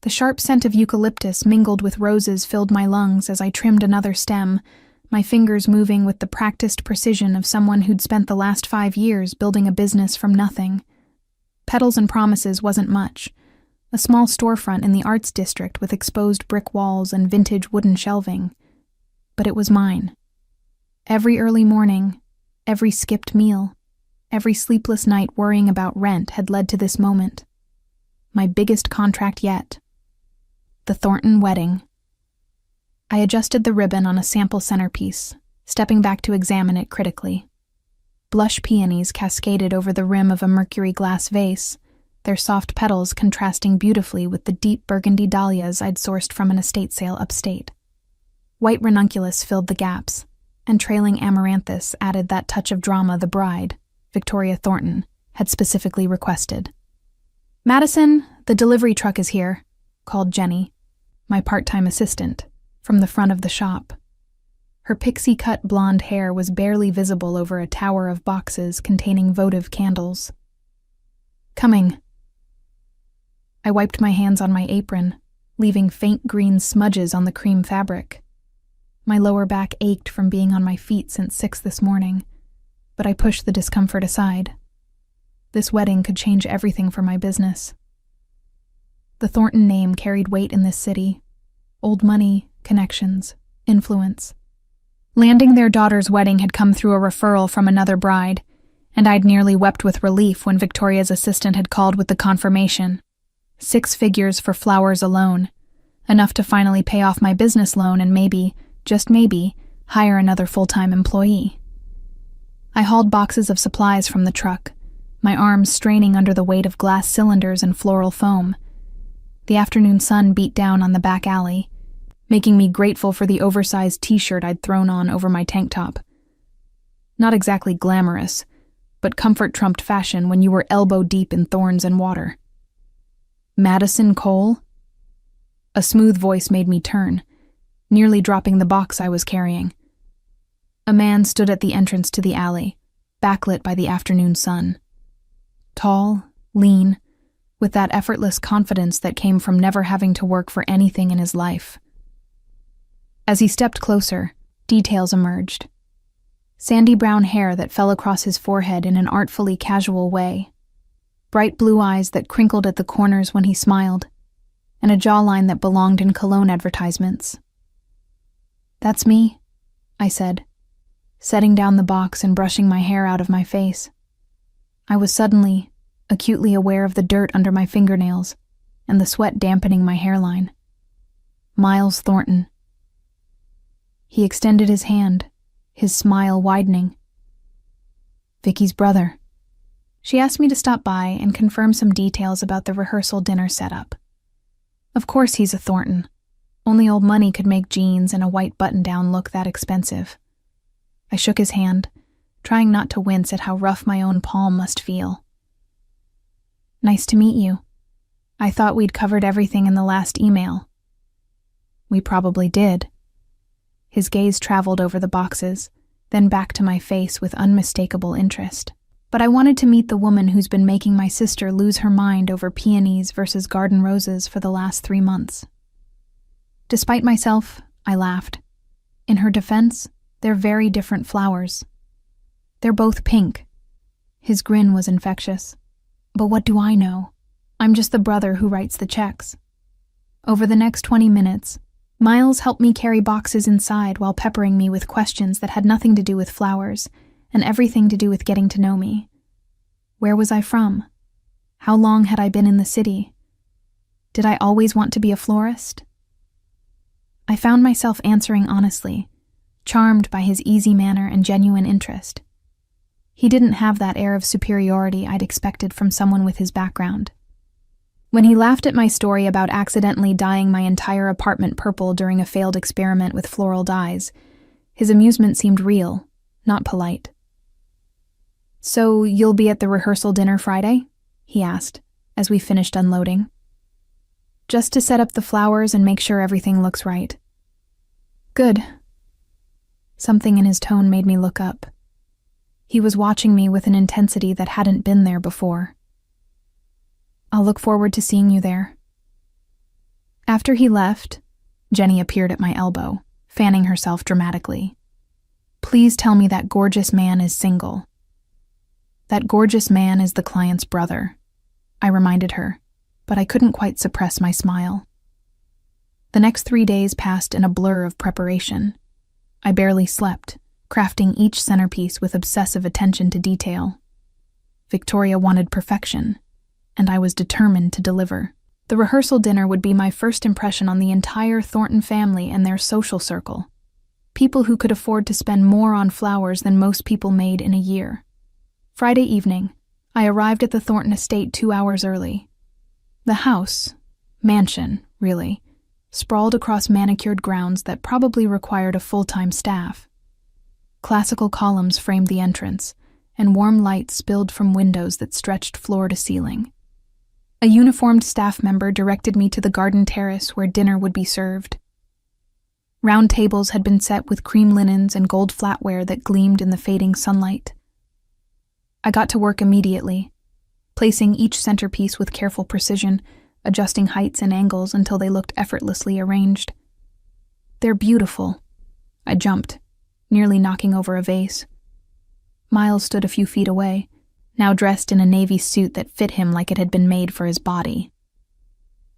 The sharp scent of eucalyptus mingled with roses filled my lungs as I trimmed another stem, my fingers moving with the practiced precision of someone who'd spent the last 5 years building a business from nothing. Petals and Promises wasn't much. A small storefront in the arts district with exposed brick walls and vintage wooden shelving. But it was mine. Every early morning, every skipped meal, every sleepless night worrying about rent had led to this moment. My biggest contract yet. The Thornton wedding. I adjusted the ribbon on a sample centerpiece, stepping back to examine it critically. Blush peonies cascaded over the rim of a mercury glass vase, their soft petals contrasting beautifully with the deep burgundy dahlias I'd sourced from an estate sale upstate. White ranunculus filled the gaps, and trailing amaranthus added that touch of drama the bride, Victoria Thornton, had specifically requested. "Madison, the delivery truck is here," called Jenny, my part-time assistant, from the front of the shop. Her pixie-cut blonde hair was barely visible over a tower of boxes containing votive candles. "Coming." I wiped my hands on my apron, leaving faint green smudges on the cream fabric. My lower back ached from being on my feet since 6 this morning, but I pushed the discomfort aside. This wedding could change everything for my business. The Thornton name carried weight in this city. Old money, connections, influence. Landing their daughter's wedding had come through a referral from another bride, and I'd nearly wept with relief when Victoria's assistant had called with the confirmation. 6 figures for flowers alone, enough to finally pay off my business loan and maybe, just maybe, hire another full-time employee. I hauled boxes of supplies from the truck, my arms straining under the weight of glass cylinders and floral foam. The afternoon sun beat down on the back alley, making me grateful for the oversized t-shirt I'd thrown on over my tank top. Not exactly glamorous, but comfort trumped fashion when you were elbow-deep in thorns and water. "Madison Cole?" A smooth voice made me turn, nearly dropping the box I was carrying. A man stood at the entrance to the alley, backlit by the afternoon sun. Tall, lean, with that effortless confidence that came from never having to work for anything in his life. As he stepped closer, details emerged. Sandy brown hair that fell across his forehead in an artfully casual way, bright blue eyes that crinkled at the corners when he smiled, and a jawline that belonged in cologne advertisements. "That's me," I said, setting down the box and brushing my hair out of my face. I was suddenly, acutely aware of the dirt under my fingernails and the sweat dampening my hairline. Miles Thornton. He extended his hand, his smile widening. "Vicky's brother." She asked me to stop by and confirm some details about the rehearsal dinner setup. Of course he's a Thornton. Only old money could make jeans and a white button-down look that expensive. I shook his hand, trying not to wince at how rough my own palm must feel. "Nice to meet you. I thought we'd covered everything in the last email." We probably did. His gaze traveled over the boxes, then back to my face with unmistakable interest. But I wanted to meet the woman who's been making my sister lose her mind over peonies versus garden roses for the last 3 months. Despite myself, I laughed. In her defense, they're very different flowers. They're both pink. His grin was infectious. But what do I know? I'm just the brother who writes the checks. Over the next 20 minutes, Miles helped me carry boxes inside while peppering me with questions that had nothing to do with flowers and everything to do with getting to know me. Where was I from? How long had I been in the city? Did I always want to be a florist? I found myself answering honestly, charmed by his easy manner and genuine interest. He didn't have that air of superiority I'd expected from someone with his background. When he laughed at my story about accidentally dyeing my entire apartment purple during a failed experiment with floral dyes, his amusement seemed real, not polite. "So you'll be at the rehearsal dinner Friday?" he asked, as we finished unloading. "Just to set up the flowers and make sure everything looks right." "Good." Something in his tone made me look up. He was watching me with an intensity that hadn't been there before. "I'll look forward to seeing you there." After he left, Jenny appeared at my elbow, fanning herself dramatically. Please tell me that gorgeous man is single. That gorgeous man is the client's brother, I reminded her, but I couldn't quite suppress my smile. The next 3 days passed in a blur of preparation. I barely slept, crafting each centerpiece with obsessive attention to detail. Victoria wanted perfection, and I was determined to deliver. The rehearsal dinner would be my first impression on the entire Thornton family and their social circle. People who could afford to spend more on flowers than most people made in a year. Friday evening, I arrived at the Thornton estate 2 hours early. The house, mansion, really, sprawled across manicured grounds that probably required a full-time staff. Classical columns framed the entrance, and warm light spilled from windows that stretched floor to ceiling. A uniformed staff member directed me to the garden terrace where dinner would be served. Round tables had been set with cream linens and gold flatware that gleamed in the fading sunlight. I got to work immediately, placing each centerpiece with careful precision, adjusting heights and angles until they looked effortlessly arranged. They're beautiful. I jumped, nearly knocking over a vase. Miles stood a few feet away, now dressed in a navy suit that fit him like it had been made for his body.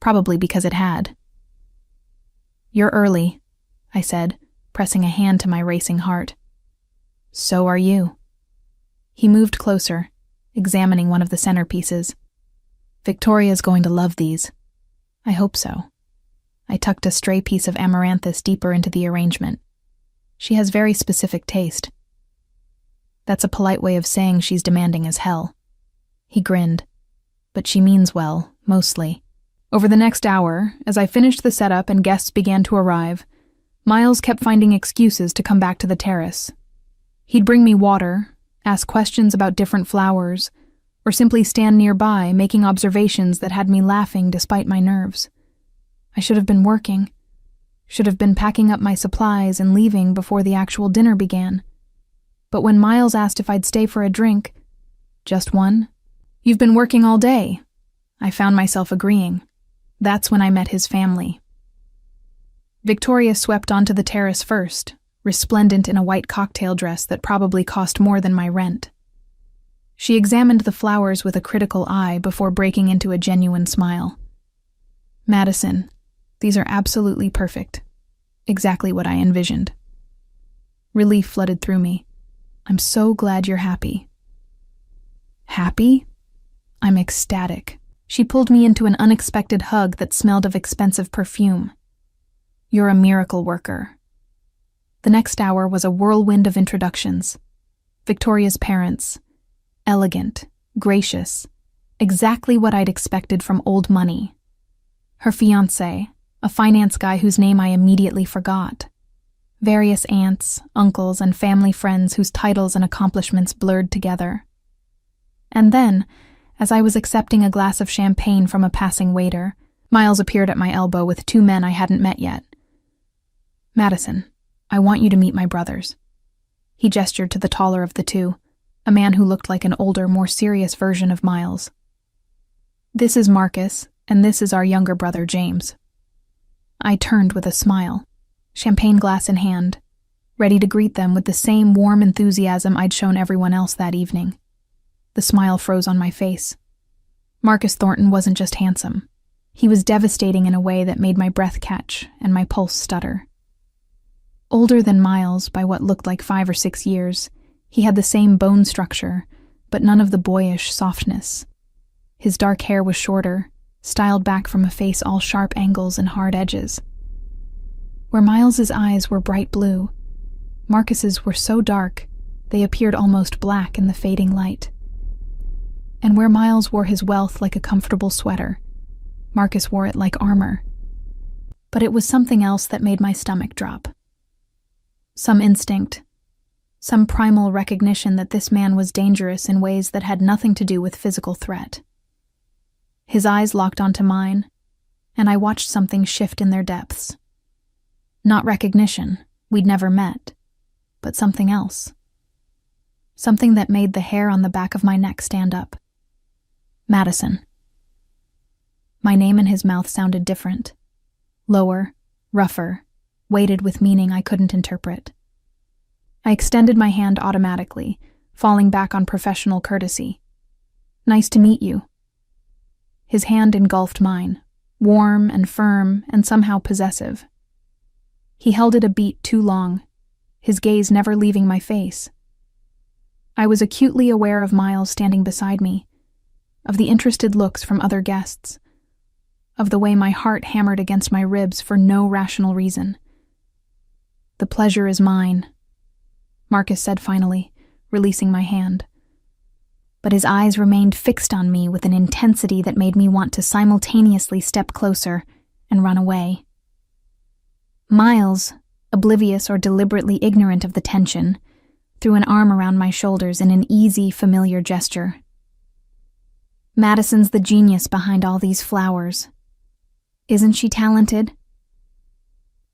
Probably because it had. You're early, I said, pressing a hand to my racing heart. So are you. He moved closer, examining one of the centerpieces. Victoria's going to love these. I hope so. I tucked a stray piece of amaranthus deeper into the arrangement. She has very specific taste. That's a polite way of saying she's demanding as hell. He grinned. But she means well, mostly. Over the next hour, as I finished the setup and guests began to arrive, Miles kept finding excuses to come back to the terrace. He'd bring me water, ask questions about different flowers, or simply stand nearby making observations that had me laughing despite my nerves. I should have been working. Should have been packing up my supplies and leaving before the actual dinner began. But when Miles asked if I'd stay for a drink, just one? You've been working all day. I found myself agreeing. That's when I met his family. Victoria swept onto the terrace first, resplendent in a white cocktail dress that probably cost more than my rent. She examined the flowers with a critical eye before breaking into a genuine smile. Madison, these are absolutely perfect. Exactly what I envisioned. Relief flooded through me. I'm so glad you're happy. Happy? I'm ecstatic. She pulled me into an unexpected hug that smelled of expensive perfume. You're a miracle worker. The next hour was a whirlwind of introductions. Victoria's parents. Elegant, gracious, exactly what I'd expected from old money. Her fiancé, a finance guy whose name I immediately forgot. Various aunts, uncles, and family friends whose titles and accomplishments blurred together. And then, as I was accepting a glass of champagne from a passing waiter, Miles appeared at my elbow with 2 men I hadn't met yet. Madison, I want you to meet my brothers. He gestured to the taller of the two, a man who looked like an older, more serious version of Miles. This is Marcus, and this is our younger brother, James. I turned with a smile, champagne glass in hand, ready to greet them with the same warm enthusiasm I'd shown everyone else that evening. The smile froze on my face. Marcus Thornton wasn't just handsome. He was devastating in a way that made my breath catch and my pulse stutter. Older than Miles by what looked like 5 or 6 years, he had the same bone structure, but none of the boyish softness. His dark hair was shorter, styled back from a face all sharp angles and hard edges. Where Miles's eyes were bright blue, Marcus's were so dark they appeared almost black in the fading light. And where Miles wore his wealth like a comfortable sweater, Marcus wore it like armor. But it was something else that made my stomach drop. Some instinct, some primal recognition that this man was dangerous in ways that had nothing to do with physical threat. His eyes locked onto mine, and I watched something shift in their depths. Not recognition, we'd never met, but something else. Something that made the hair on the back of my neck stand up. Madison. My name in his mouth sounded different. lower, rougher, weighted with meaning I couldn't interpret. I extended my hand automatically, falling back on professional courtesy. "Nice to meet you." His hand engulfed mine, warm and firm and somehow possessive. He held it a beat too long, his gaze never leaving my face. I was acutely aware of Miles standing beside me, of the interested looks from other guests, of the way my heart hammered against my ribs for no rational reason. "The pleasure is mine," Marcus said finally, releasing my hand. But his eyes remained fixed on me with an intensity that made me want to simultaneously step closer and run away. Miles, oblivious or deliberately ignorant of the tension, threw an arm around my shoulders in an easy, familiar gesture. "Madison's the genius behind all these flowers. Isn't she talented?"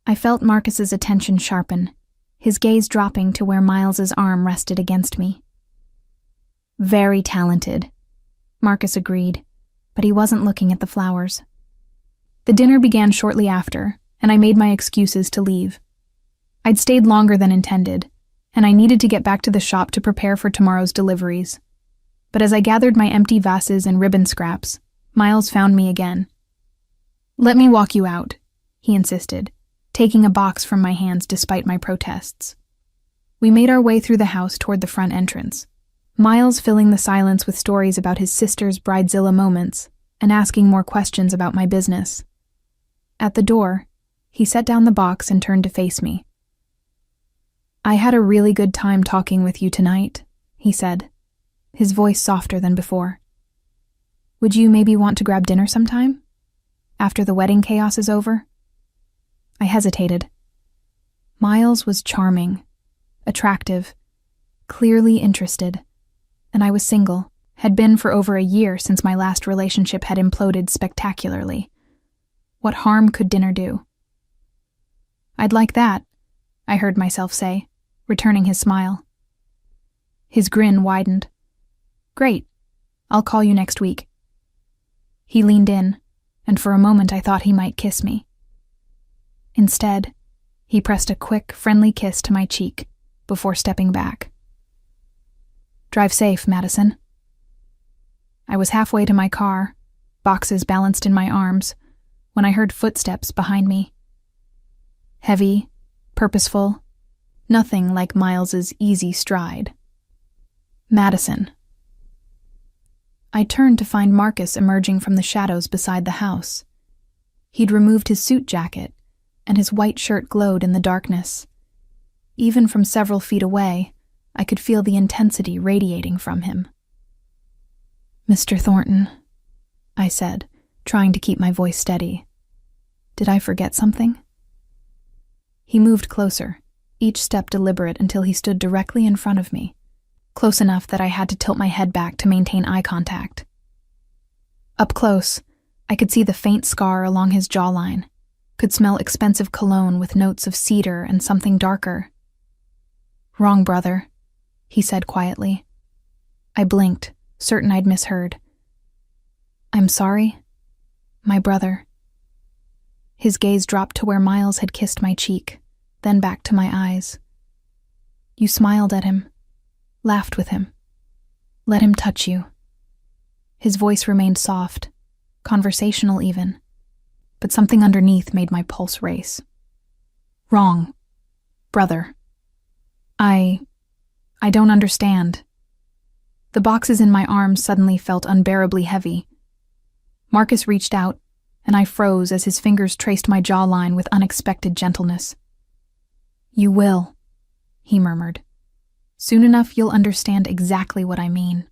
I felt Marcus's attention sharpen, his gaze dropping to where Miles's arm rested against me. "Very talented," Marcus agreed, but he wasn't looking at the flowers. The dinner began shortly after, and I made my excuses to leave. I'd stayed longer than intended, and I needed to get back to the shop to prepare for tomorrow's deliveries. But as I gathered my empty vases and ribbon scraps, Miles found me again. "Let me walk you out," he insisted, taking a box from my hands despite my protests. We made our way through the house toward the front entrance, Miles filling the silence with stories about his sister's bridezilla moments and asking more questions about my business. At the door, he set down the box and turned to face me. "I had a really good time talking with you tonight," he said, his voice softer than before. "Would you maybe want to grab dinner sometime? After the wedding chaos is over?" I hesitated. Miles was charming, attractive, clearly interested, and I was single, had been for over a year since my last relationship had imploded spectacularly. What harm could dinner do? "I'd like that," I heard myself say, returning his smile. His grin widened. "Great. I'll call you next week." He leaned in, and for a moment I thought he might kiss me. Instead, he pressed a quick, friendly kiss to my cheek before stepping back. "Drive safe, Madison." I was halfway to my car, boxes balanced in my arms, when I heard footsteps behind me. Heavy, purposeful, nothing like Miles's easy stride. Madison. I turned to find Marcus emerging from the shadows beside the house. He'd removed his suit jacket, and his white shirt glowed in the darkness. Even from several feet away, I could feel the intensity radiating from him. "Mr. Thornton," I said, trying to keep my voice steady. "Did I forget something?" He moved closer, each step deliberate until he stood directly in front of me, close enough that I had to tilt my head back to maintain eye contact. Up close, I could see the faint scar along his jawline, could smell expensive cologne with notes of cedar and something darker. "Wrong brother," he said quietly. I blinked, certain I'd misheard. "I'm sorry? My brother." His gaze dropped to where Miles had kissed my cheek, then back to my eyes. "You smiled at him, laughed with him. Let him touch you." His voice remained soft, conversational even, but something underneath made my pulse race. "Wrong. Brother. I don't understand." The boxes in my arms suddenly felt unbearably heavy. Marcus reached out, and I froze as his fingers traced my jawline with unexpected gentleness. "You will," he murmured. "Soon enough you'll understand exactly what I mean."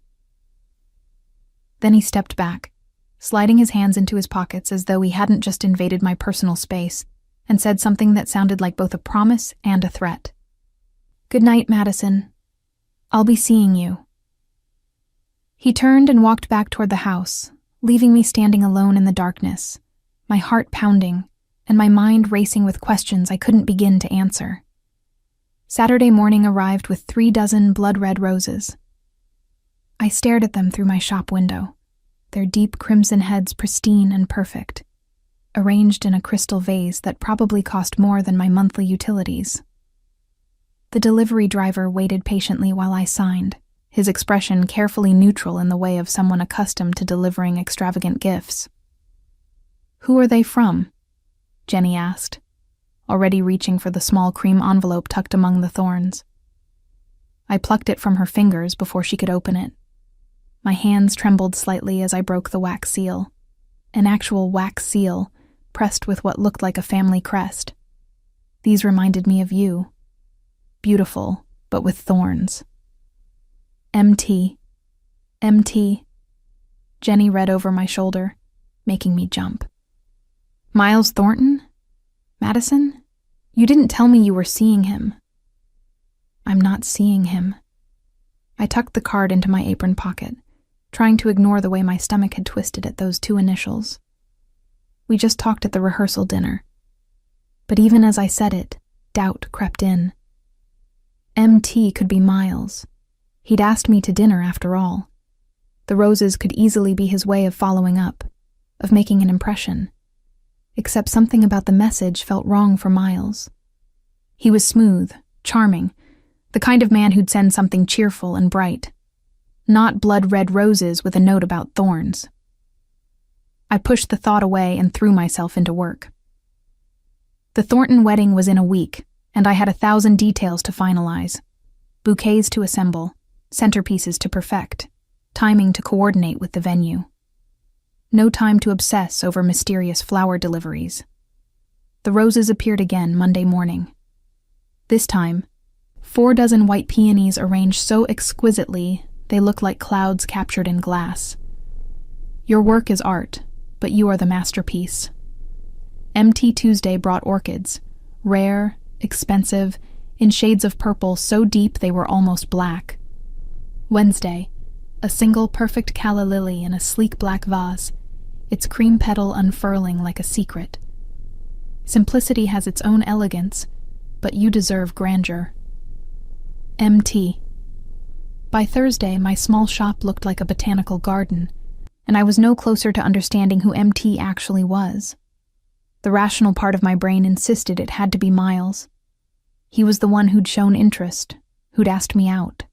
Then he stepped back, sliding his hands into his pockets as though he hadn't just invaded my personal space, and said something that sounded like both a promise and a threat. "Good night, Madison. I'll be seeing you." He turned and walked back toward the house, leaving me standing alone in the darkness, my heart pounding, and my mind racing with questions I couldn't begin to answer. Saturday morning arrived with 3 dozen blood-red roses. I stared at them through my shop window, their deep crimson heads pristine and perfect. arranged in a crystal vase that probably cost more than my monthly utilities. The delivery driver waited patiently while I signed, his expression carefully neutral in the way of someone accustomed to delivering extravagant gifts. "Who are they from?" Jenny asked, already reaching for the small cream envelope tucked among the thorns. I plucked it from her fingers before she could open it. My hands trembled slightly as I broke the wax seal. An actual wax seal, pressed with what looked like a family crest. These reminded me of you. Beautiful, but with thorns. MT. MT. Jenny read over my shoulder, making me jump. Miles Thornton? Madison? You didn't tell me you were seeing him. I'm not seeing him. I tucked the card into my apron pocket, trying to ignore the way my stomach had twisted at those two initials. We just talked at the rehearsal dinner. But even as I said it, doubt crept in. MT could be Miles. He'd asked me to dinner after all. The roses could easily be his way of following up, of making an impression. Except something about the message felt wrong for Miles. He was smooth, charming, the kind of man who'd send something cheerful and bright. Not blood-red roses with a note about thorns. I pushed the thought away and threw myself into work. The Thornton wedding was in a week, and I had 1,000 details to finalize. Bouquets to assemble, centerpieces to perfect, timing to coordinate with the venue. No time to obsess over mysterious flower deliveries. The roses appeared again Monday morning. This time, 4 dozen white peonies arranged so exquisitely they look like clouds captured in glass. Your work is art, but you are the masterpiece. MT Tuesday brought orchids, rare, expensive, in shades of purple so deep they were almost black. Wednesday, a single perfect calla lily in a sleek black vase, its cream petal unfurling like a secret. Simplicity has its own elegance, but you deserve grandeur. MT. By Thursday, my small shop looked like a botanical garden, and I was no closer to understanding who MT actually was. The rational part of my brain insisted it had to be Miles. He was the one who'd shown interest, who'd asked me out.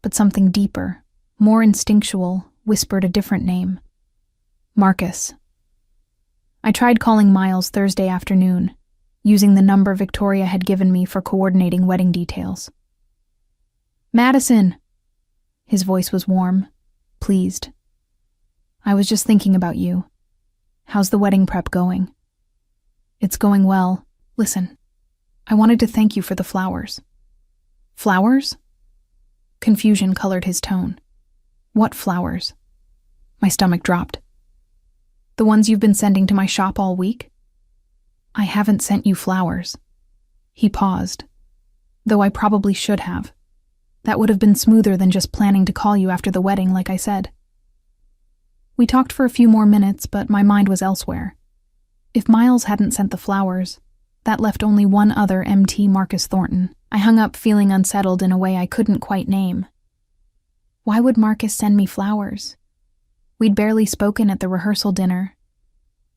But something deeper, more instinctual, whispered a different name. Marcus. I tried calling Miles Thursday afternoon, using the number Victoria had given me for coordinating wedding details. Madison! His voice was warm, pleased. I was just thinking about you. How's the wedding prep going? It's going well. Listen, I wanted to thank you for the flowers. Flowers? Confusion colored his tone. What flowers? My stomach dropped. The ones you've been sending to my shop all week? I haven't sent you flowers. He paused, though I probably should have. That would have been smoother than just planning to call you after the wedding, like I said. We talked for a few more minutes, but my mind was elsewhere. If Miles hadn't sent the flowers, that left only one other MT Marcus Thornton. I hung up feeling unsettled in a way I couldn't quite name. Why would Marcus send me flowers? We'd barely spoken at the rehearsal dinner.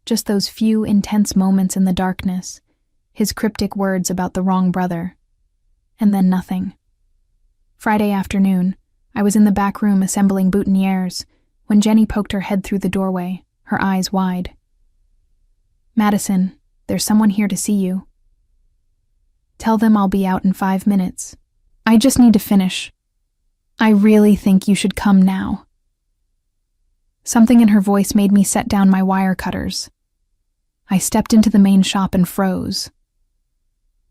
Just those few intense moments in the darkness, his cryptic words about the wrong brother. And then nothing. Friday afternoon, I was in the back room assembling boutonnieres when Jenny poked her head through the doorway, her eyes wide. Madison, there's someone here to see you. Tell them I'll be out in 5 minutes. I just need to finish. I really think you should come now. Something in her voice made me set down my wire cutters. I stepped into the main shop and froze.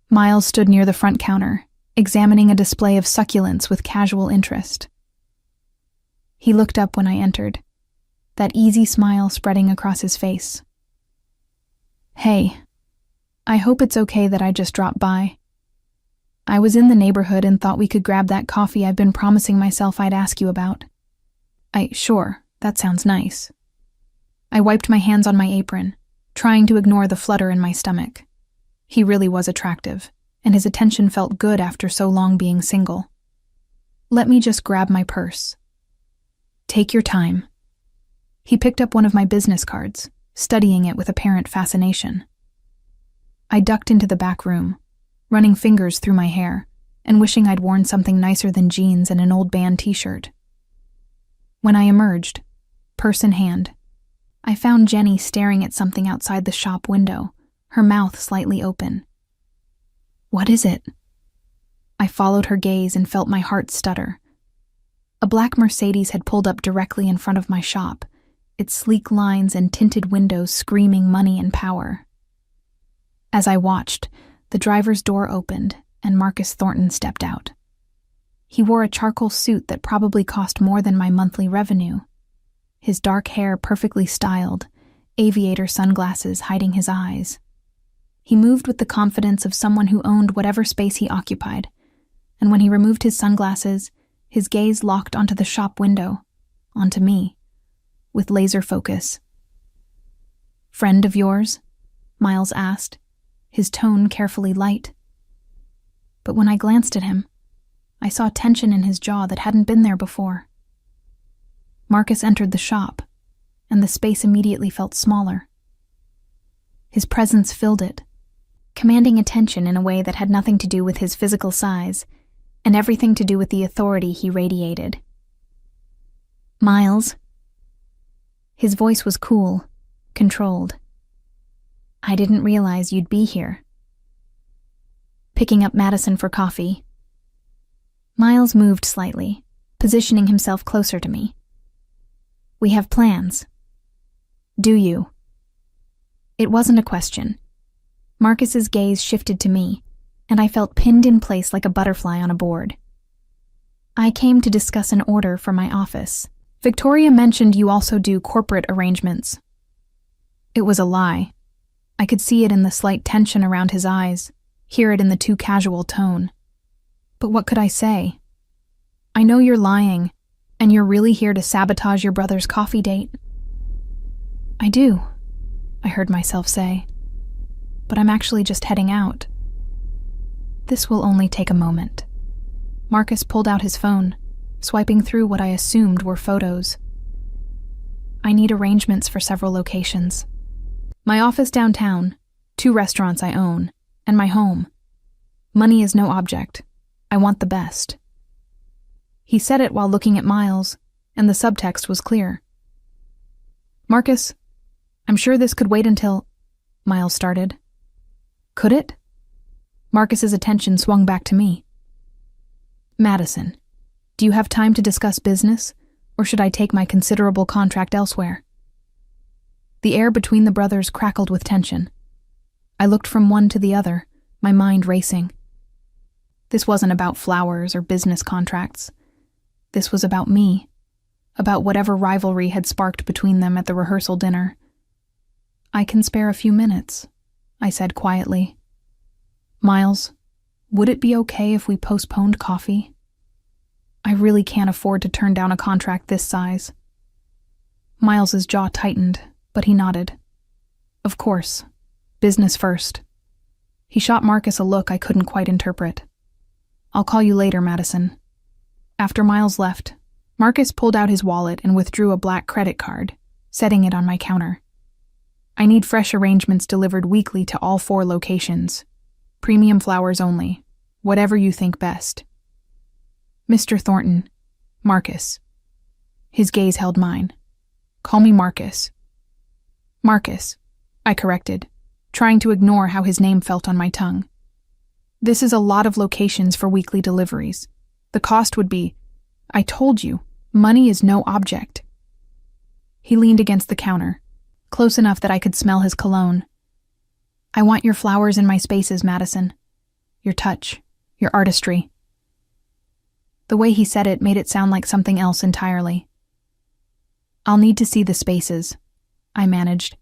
Miles stood near the front counter, examining a display of succulents with casual interest. He looked up when I entered, that easy smile spreading across his face. Hey, I hope it's okay that I just dropped by. I was in the neighborhood and thought we could grab that coffee I've been promising myself I'd ask you about. Sure, that sounds nice. I wiped my hands on my apron, trying to ignore the flutter in my stomach. He really was attractive, and his attention felt good after so long being single. Let me just grab my purse. Take your time. He picked up one of my business cards, studying it with apparent fascination. I ducked into the back room, running fingers through my hair and wishing I'd worn something nicer than jeans and an old band t-shirt. When I emerged, purse in hand, I found Jenny staring at something outside the shop window, her mouth slightly open. "What is it?" I followed her gaze and felt my heart stutter. A black Mercedes had pulled up directly in front of my shop, its sleek lines and tinted windows screaming money and power. As I watched, the driver's door opened and Marcus Thornton stepped out. He wore a charcoal suit that probably cost more than my monthly revenue. His dark hair perfectly styled, aviator sunglasses hiding his eyes. He moved with the confidence of someone who owned whatever space he occupied, and when he removed his sunglasses, his gaze locked onto the shop window, onto me, with laser focus. "Friend of yours?" Miles asked, his tone carefully light. But when I glanced at him, I saw tension in his jaw that hadn't been there before. Marcus entered the shop, and the space immediately felt smaller. His presence filled it, commanding attention in a way that had nothing to do with his physical size, and everything to do with the authority he radiated. "Miles." His voice was cool, controlled. "I didn't realize you'd be here." "Picking up Madison for coffee." Miles moved slightly, positioning himself closer to me. "We have plans." "Do you?" It wasn't a question. Marcus's gaze shifted to me, and I felt pinned in place like a butterfly on a board. "I came to discuss an order for my office. Victoria mentioned you also do corporate arrangements." It was a lie. I could see it in the slight tension around his eyes, hear it in the too casual tone. But what could I say? "I know you're lying, and you're really here to sabotage your brother's coffee date." "I do," I heard myself say. "But I'm actually just heading out." "This will only take a moment." Marcus pulled out his phone, swiping through what I assumed were photos. "I need arrangements for several locations. My office downtown, 2 restaurants I own, and my home. Money is no object. I want the best." He said it while looking at Miles, and the subtext was clear. "Marcus, I'm sure this could wait until—" Miles started. "Could it?" Marcus's attention swung back to me. "Madison, do you have time to discuss business, or should I take my considerable contract elsewhere?" The air between the brothers crackled with tension. I looked from one to the other, my mind racing. This wasn't about flowers or business contracts. This was about me, about whatever rivalry had sparked between them at the rehearsal dinner. "I can spare a few minutes," I said quietly. "Miles, would it be okay if we postponed coffee? I really can't afford to turn down a contract this size." Miles's jaw tightened, but he nodded. "Of course. Business first." He shot Marcus a look I couldn't quite interpret. "I'll call you later, Madison." After Miles left, Marcus pulled out his wallet and withdrew a black credit card, setting it on my counter. "I need fresh arrangements delivered weekly to all 4 locations. Premium flowers only. Whatever you think best." "Mr. Thornton." "Marcus." His gaze held mine. "Call me Marcus." "Marcus," I corrected, trying to ignore how his name felt on my tongue. "This is a lot of locations for weekly deliveries. The cost would be— I told you, money is no object." He leaned against the counter, close enough that I could smell his cologne. "I want your flowers in my spaces, Madison. Your touch, your artistry." The way he said it made it sound like something else entirely. "I'll need to see the spaces," I managed,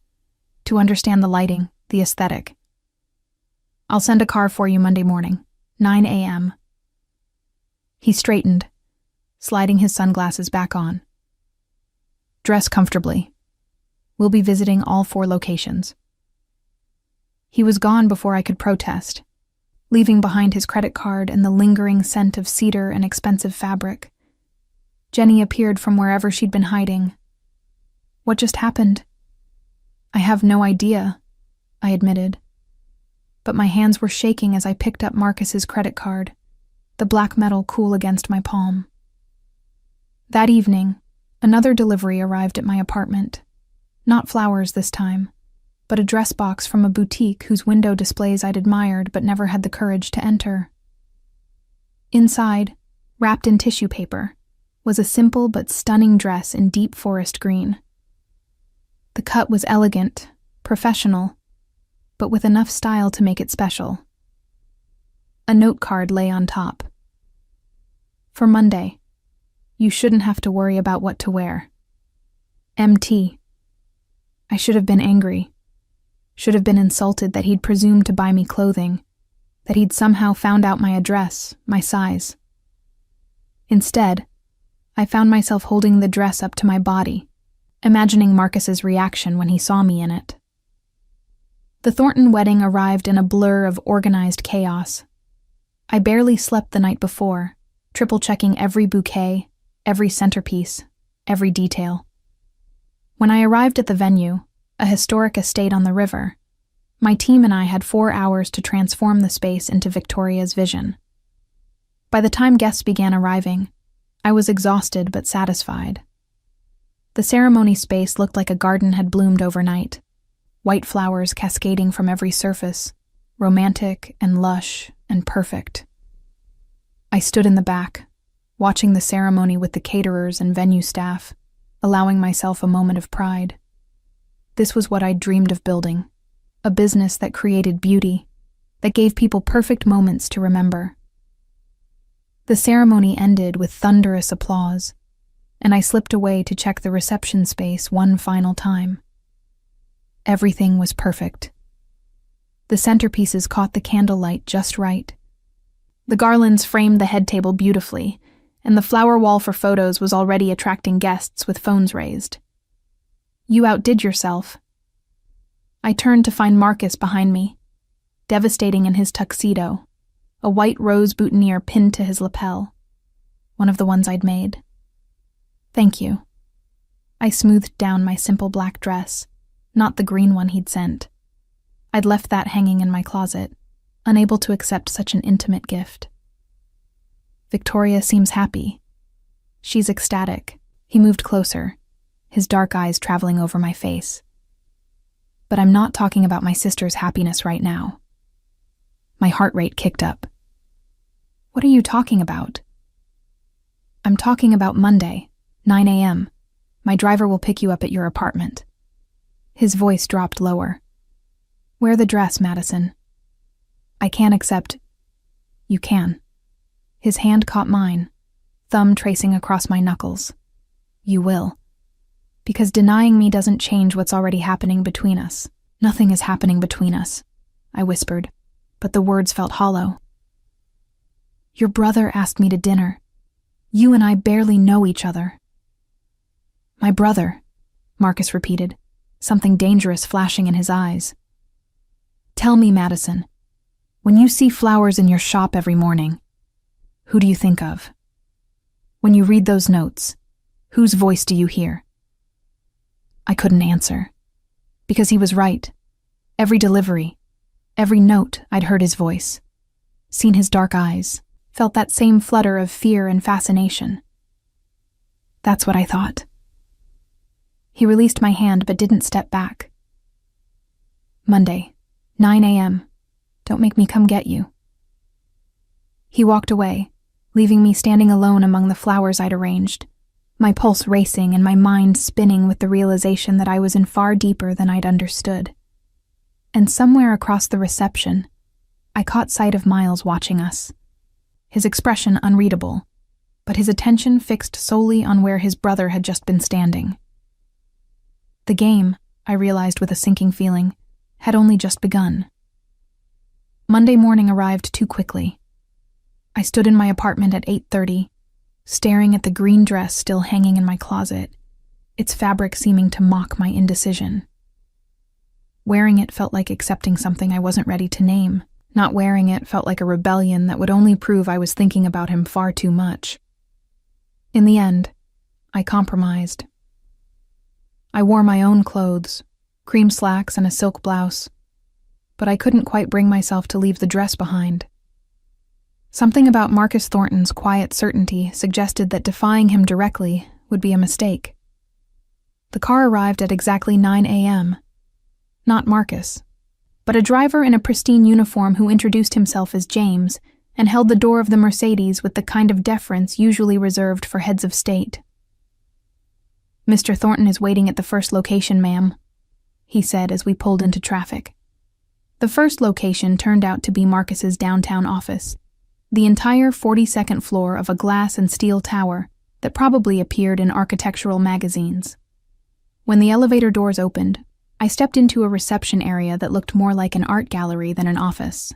"to understand the lighting, the aesthetic. I'll send a car for you Monday morning, 9 a.m. He straightened, sliding his sunglasses back on. "Dress comfortably. We'll be visiting all 4 locations." He was gone before I could protest, leaving behind his credit card and the lingering scent of cedar and expensive fabric. Jenny appeared from wherever she'd been hiding. "What just happened?" I have no idea, I admitted. But my hands were shaking as I picked up Marcus's credit card, the black metal cool against my palm. That evening, another delivery arrived at my apartment. Not flowers this time, but a dress box from a boutique whose window displays I'd admired but never had the courage to enter. Inside, wrapped in tissue paper, was a simple but stunning dress in deep forest green. The cut was elegant, professional, but with enough style to make it special. A note card lay on top. For Monday, you shouldn't have to worry about what to wear. MT. I should have been angry. Should have been insulted that he'd presumed to buy me clothing, that he'd somehow found out my address, my size. Instead, I found myself holding the dress up to my body, imagining Marcus's reaction when he saw me in it. The Thornton wedding arrived in a blur of organized chaos. I barely slept the night before, triple-checking every bouquet, every centerpiece, every detail. When I arrived at the venue, a historic estate on the river, my team and I had 4 hours to transform the space into Victoria's vision. By the time guests began arriving, I was exhausted but satisfied. The ceremony space looked like a garden had bloomed overnight, white flowers cascading from every surface, romantic and lush and perfect. I stood in the back, watching the ceremony with the caterers and venue staff, allowing myself a moment of pride. This was what I'd dreamed of building, a business that created beauty, that gave people perfect moments to remember. The ceremony ended with thunderous applause, and I slipped away to check the reception space one final time. Everything was perfect. The centerpieces caught the candlelight just right. The garlands framed the head table beautifully, and the flower wall for photos was already attracting guests with phones raised. You outdid yourself. I turned to find Marcus behind me, devastating in his tuxedo, a white rose boutonniere pinned to his lapel, one of the ones I'd made. Thank you. I smoothed down my simple black dress, not the green one he'd sent. I'd left that hanging in my closet, unable to accept such an intimate gift. Victoria seems happy. She's ecstatic. He moved closer, his dark eyes traveling over my face. But I'm not talking about my sister's happiness right now. My heart rate kicked up. What are you talking about? I'm talking about Monday, 9 a.m. My driver will pick you up at your apartment. His voice dropped lower. Wear the dress, Madison. I can't accept. You can. His hand caught mine, thumb tracing across my knuckles. You will. Because denying me doesn't change what's already happening between us. Nothing is happening between us, I whispered, but the words felt hollow. Your brother asked me to dinner. You and I barely know each other. My brother, Marcus repeated, something dangerous flashing in his eyes. Tell me, Madison, when you see flowers in your shop every morning, who do you think of? When you read those notes, whose voice do you hear? I couldn't answer, because he was right. Every delivery, every note, I'd heard his voice, seen his dark eyes, felt that same flutter of fear and fascination. That's what I thought. He released my hand but didn't step back. Monday, 9 a.m. Don't make me come get you. He walked away, leaving me standing alone among the flowers I'd arranged, my pulse racing and my mind spinning with the realization that I was in far deeper than I'd understood. And somewhere across the reception, I caught sight of Miles watching us. His expression unreadable, but his attention fixed solely on where his brother had just been standing. The game, I realized with a sinking feeling, had only just begun. Monday morning arrived too quickly. I stood in my apartment at 8:30, staring at the green dress still hanging in my closet, its fabric seeming to mock my indecision. Wearing it felt like accepting something I wasn't ready to name. Not wearing it felt like a rebellion that would only prove I was thinking about him far too much. In the end, I compromised. I wore my own clothes, cream slacks and a silk blouse, but I couldn't quite bring myself to leave the dress behind. Something about Marcus Thornton's quiet certainty suggested that defying him directly would be a mistake. The car arrived at exactly 9 a.m. Not Marcus, but a driver in a pristine uniform who introduced himself as James and held the door of the Mercedes with the kind of deference usually reserved for heads of state. "Mr. Thornton is waiting at the first location, ma'am," he said as we pulled into traffic. The first location turned out to be Marcus's downtown office, the entire 42nd floor of a glass and steel tower that probably appeared in architectural magazines. When the elevator doors opened, I stepped into a reception area that looked more like an art gallery than an office.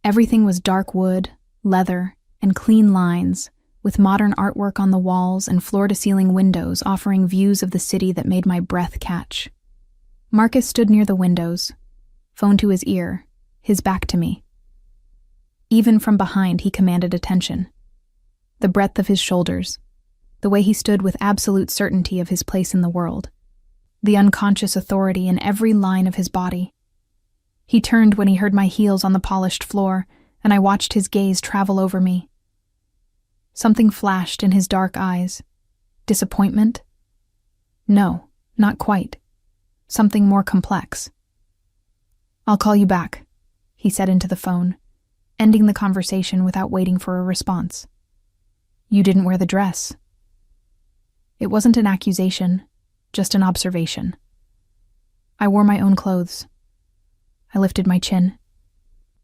Everything was dark wood, leather, and clean lines, with modern artwork on the walls and floor-to-ceiling windows offering views of the city that made my breath catch. Marcus stood near the windows, phone to his ear, his back to me. Even from behind, he commanded attention. The breadth of his shoulders, the way he stood with absolute certainty of his place in the world, the unconscious authority in every line of his body. He turned when he heard my heels on the polished floor, and I watched his gaze travel over me. Something flashed in his dark eyes. Disappointment? No, not quite. Something more complex. "I'll call you back," he said into the phone, ending the conversation without waiting for a response. "You didn't wear the dress." It wasn't an accusation, just an observation. I wore my own clothes. I lifted my chin.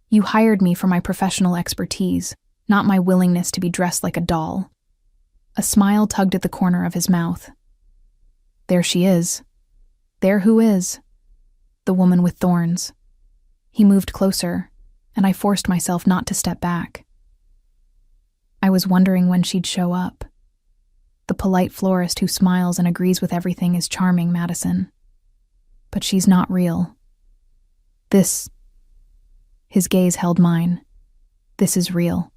"You hired me for my professional expertise, not my willingness to be dressed like a doll." A smile tugged at the corner of his mouth. "There she is. There who is. The woman with thorns." He moved closer, and I forced myself not to step back. I was wondering when she'd show up. The polite florist who smiles and agrees with everything is charming, Madison. But she's not real. This, his gaze held mine. This is real.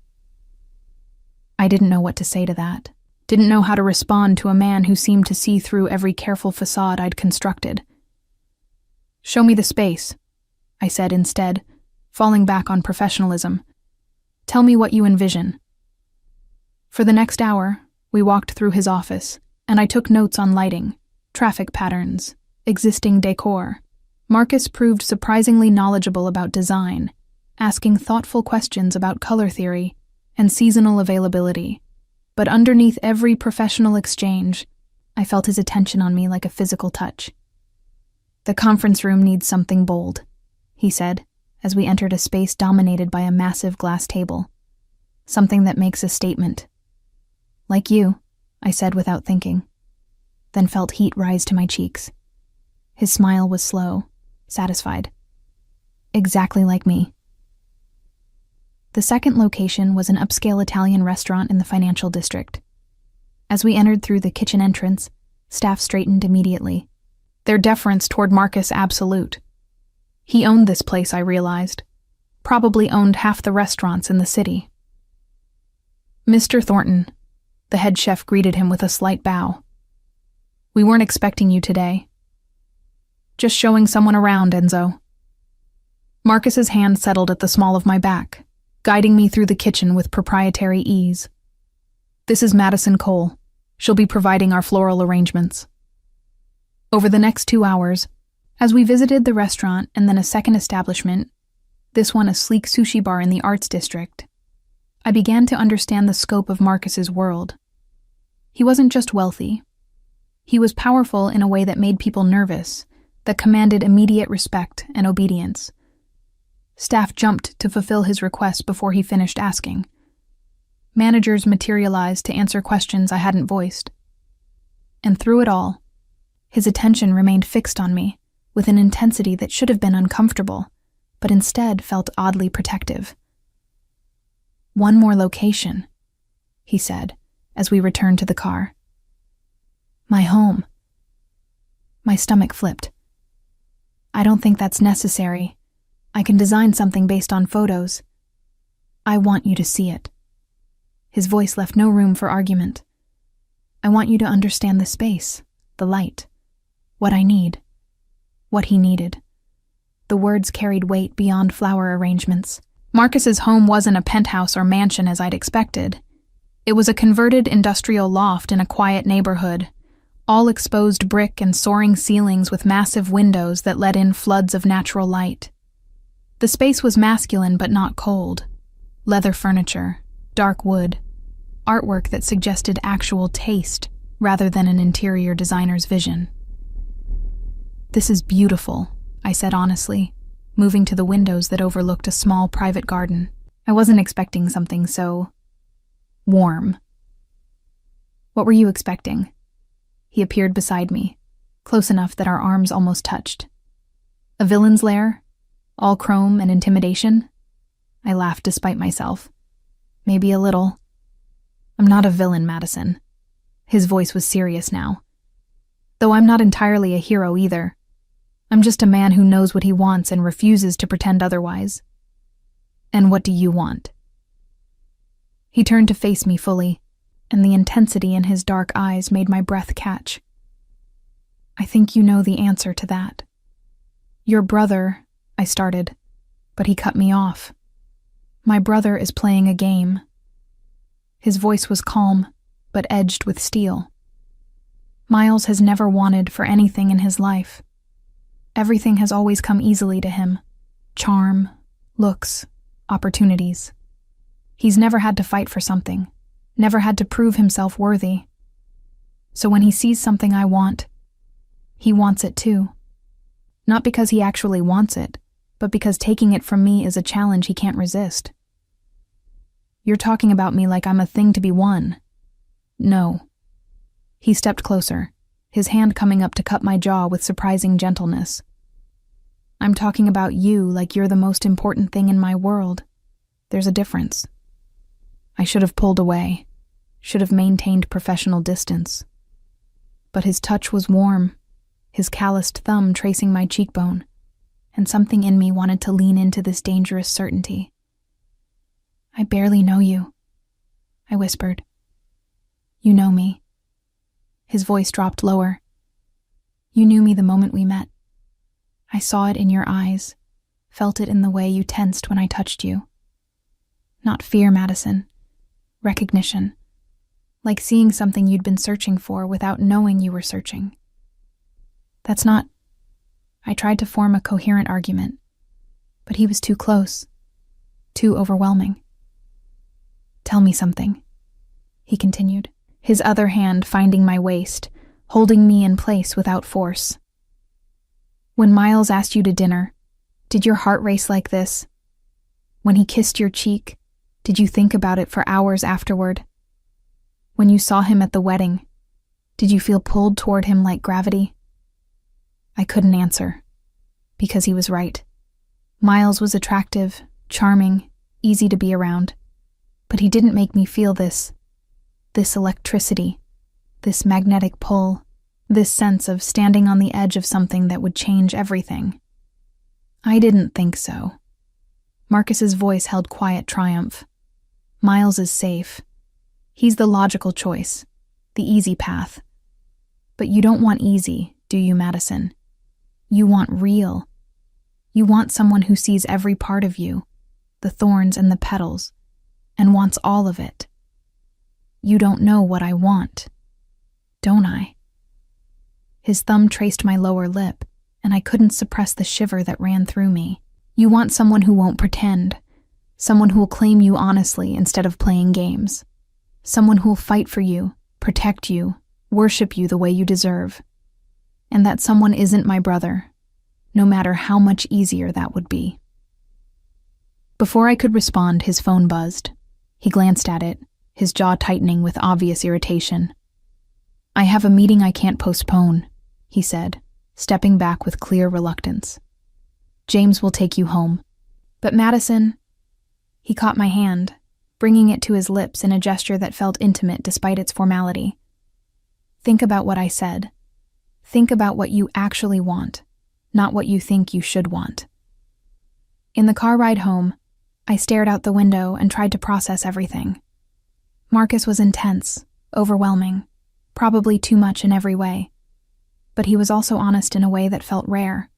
I didn't know what to say to that. Didn't know how to respond to a man who seemed to see through every careful facade I'd constructed. "Show me the space," I said instead, falling back on professionalism. "Tell me what you envision." For the next hour, we walked through his office, and I took notes on lighting, traffic patterns, existing decor. Marcus proved surprisingly knowledgeable about design, asking thoughtful questions about color theory and seasonal availability. But underneath every professional exchange, I felt his attention on me like a physical touch. "The conference room needs something bold," he said, as we entered a space dominated by a massive glass table. "Something that makes a statement." "Like you," I said without thinking, then felt heat rise to my cheeks. His smile was slow, satisfied. "Exactly like me." The second location was an upscale Italian restaurant in the financial district. As we entered through the kitchen entrance, staff straightened immediately, their deference toward Marcus absolute. He owned this place, I realized. Probably owned half the restaurants in the city. "Mr. Thornton," the head chef greeted him with a slight bow. "We weren't expecting you today. Just showing someone around, Enzo." Marcus's hand settled at the small of my back, guiding me through the kitchen with proprietary ease. "This is Madison Cole. She'll be providing our floral arrangements." Over the next 2 hours, as we visited the restaurant and then a second establishment, this one a sleek sushi bar in the arts district, I began to understand the scope of Marcus's world. He wasn't just wealthy. He was powerful in a way that made people nervous, that commanded immediate respect and obedience. Staff jumped to fulfill his request before he finished asking. Managers materialized to answer questions I hadn't voiced. And through it all, his attention remained fixed on me with an intensity that should have been uncomfortable, but instead felt oddly protective. "One more location," he said as we returned to the car. "My home." My stomach flipped. "I don't think that's necessary. I can design something based on photos. I want you to see it." His voice left no room for argument. "I want you to understand the space, the light, what I need. what he needed. The words carried weight beyond flower arrangements. Marcus's home wasn't a penthouse or mansion as I'd expected. It was a converted industrial loft in a quiet neighborhood, all exposed brick and soaring ceilings with massive windows that let in floods of natural light. The space was masculine but not cold. Leather furniture, dark wood, artwork that suggested actual taste rather than an interior designer's vision. "This is beautiful," I said honestly, moving to the windows that overlooked a small private garden. I wasn't expecting something so warm. "What were you expecting?" He appeared beside me, close enough that our arms almost touched. "A villain's lair? All chrome and intimidation?" I laughed despite myself. "Maybe a little." "I'm not a villain, Madison." His voice was serious now. "Though I'm not entirely a hero either. I'm just a man who knows what he wants and refuses to pretend otherwise." "And what do you want?" He turned to face me fully, and the intensity in his dark eyes made my breath catch. "I think you know the answer to that." "Your brother," I started, but he cut me off. "My brother is playing a game." His voice was calm, but edged with steel. "Miles has never wanted for anything in his life. Everything has always come easily to him. Charm, looks, opportunities. He's never had to fight for something, never had to prove himself worthy. So when he sees something I want, he wants it too. Not because he actually wants it, but because taking it from me is a challenge he can't resist." "You're talking about me like I'm a thing to be won." "No." He stepped closer, his hand coming up to cut my jaw with surprising gentleness. "I'm talking about you like you're the most important thing in my world. There's a difference." I should have pulled away, should have maintained professional distance. But his touch was warm, his calloused thumb tracing my cheekbone, and something in me wanted to lean into this dangerous certainty. "I barely know you," I whispered. "You know me." His voice dropped lower. "You knew me the moment we met. I saw it in your eyes, felt it in the way you tensed when I touched you. Not fear, Madison. Recognition. Like seeing something you'd been searching for without knowing you were searching." "That's not..." I tried to form a coherent argument, but he was too close, too overwhelming. "Tell me something," he continued, his other hand finding my waist, holding me in place without force. "When Miles asked you to dinner, did your heart race like this? When he kissed your cheek, did you think about it for hours afterward? When you saw him at the wedding, did you feel pulled toward him like gravity?" I couldn't answer, because he was right. Miles was attractive, charming, easy to be around, but he didn't make me feel this electricity, this magnetic pull, this sense of standing on the edge of something that would change everything. I didn't think so. Marcus's voice held quiet triumph. "Miles is safe. He's the logical choice, the easy path. But you don't want easy, do you, Madison? You want real. You want someone who sees every part of you, the thorns and the petals, and wants all of it. You don't know what I want, don't I?" His thumb traced my lower lip, and I couldn't suppress the shiver that ran through me. "You want someone who won't pretend, someone who will claim you honestly instead of playing games, someone who will fight for you, protect you, worship you the way you deserve. And that someone isn't my brother, no matter how much easier that would be." Before I could respond, his phone buzzed. He glanced at it, his jaw tightening with obvious irritation. "I have a meeting I can't postpone," he said, stepping back with clear reluctance. "James will take you home." "But Madison..." He caught my hand, bringing it to his lips in a gesture that felt intimate despite its formality. "Think about what I said. Think about what you actually want, not what you think you should want." In the car ride home, I stared out the window and tried to process everything. Marcus was intense, overwhelming, probably too much in every way. But he was also honest in a way that felt rare.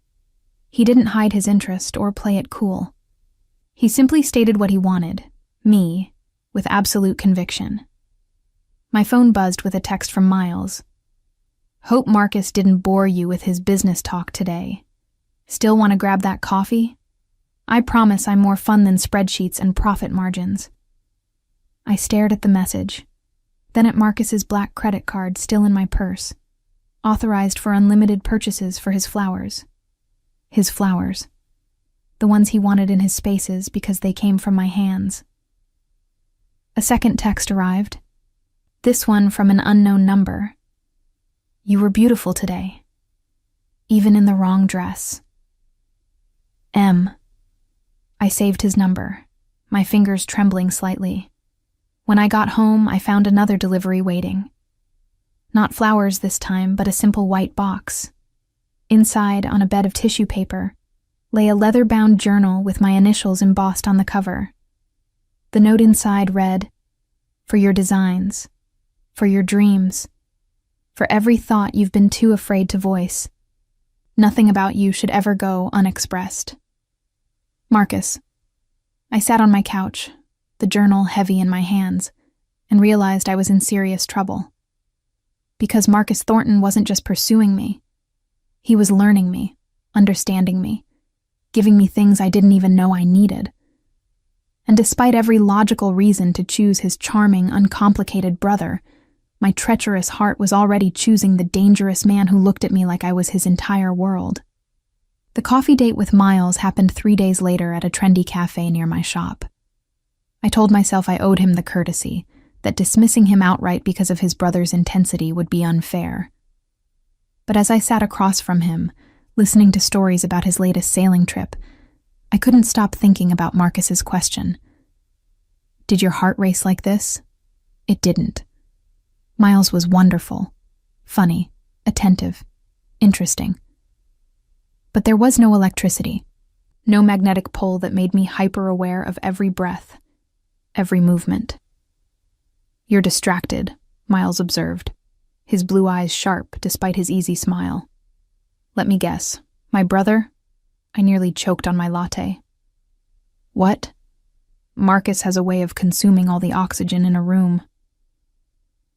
He didn't hide his interest or play it cool. He simply stated what he wanted, me, with absolute conviction. My phone buzzed with a text from Miles. Hope Marcus didn't bore you with his business talk today. Still want to grab that coffee? I promise I'm more fun than spreadsheets and profit margins. I stared at the message, then at Marcus's black credit card still in my purse, authorized for unlimited purchases for his flowers. His flowers. The ones he wanted in his spaces because they came from my hands. A second text arrived, this one from an unknown number. You were beautiful today, even in the wrong dress. M. I saved his number, my fingers trembling slightly. When I got home, I found another delivery waiting. Not flowers this time, but a simple white box. Inside, on a bed of tissue paper, lay a leather-bound journal with my initials embossed on the cover. The note inside read, "For your designs, for your dreams, for every thought you've been too afraid to voice. Nothing about you should ever go unexpressed. Marcus." I sat on my couch, the journal heavy in my hands, and realized I was in serious trouble. Because Marcus Thornton wasn't just pursuing me. He was learning me, understanding me, giving me things I didn't even know I needed. And despite every logical reason to choose his charming, uncomplicated brother, my treacherous heart was already choosing the dangerous man who looked at me like I was his entire world. The coffee date with Miles happened 3 days later at a trendy cafe near my shop. I told myself I owed him the courtesy, that dismissing him outright because of his brother's intensity would be unfair. But as I sat across from him, listening to stories about his latest sailing trip, I couldn't stop thinking about Marcus's question. Did your heart race like this? It didn't. Miles was wonderful, funny, attentive, interesting. But there was no electricity, no magnetic pull that made me hyper-aware of every breath, every movement. You're distracted, Miles observed, his blue eyes sharp despite his easy smile. Let me guess, my brother? I nearly choked on my latte. What? Marcus has a way of consuming all the oxygen in a room.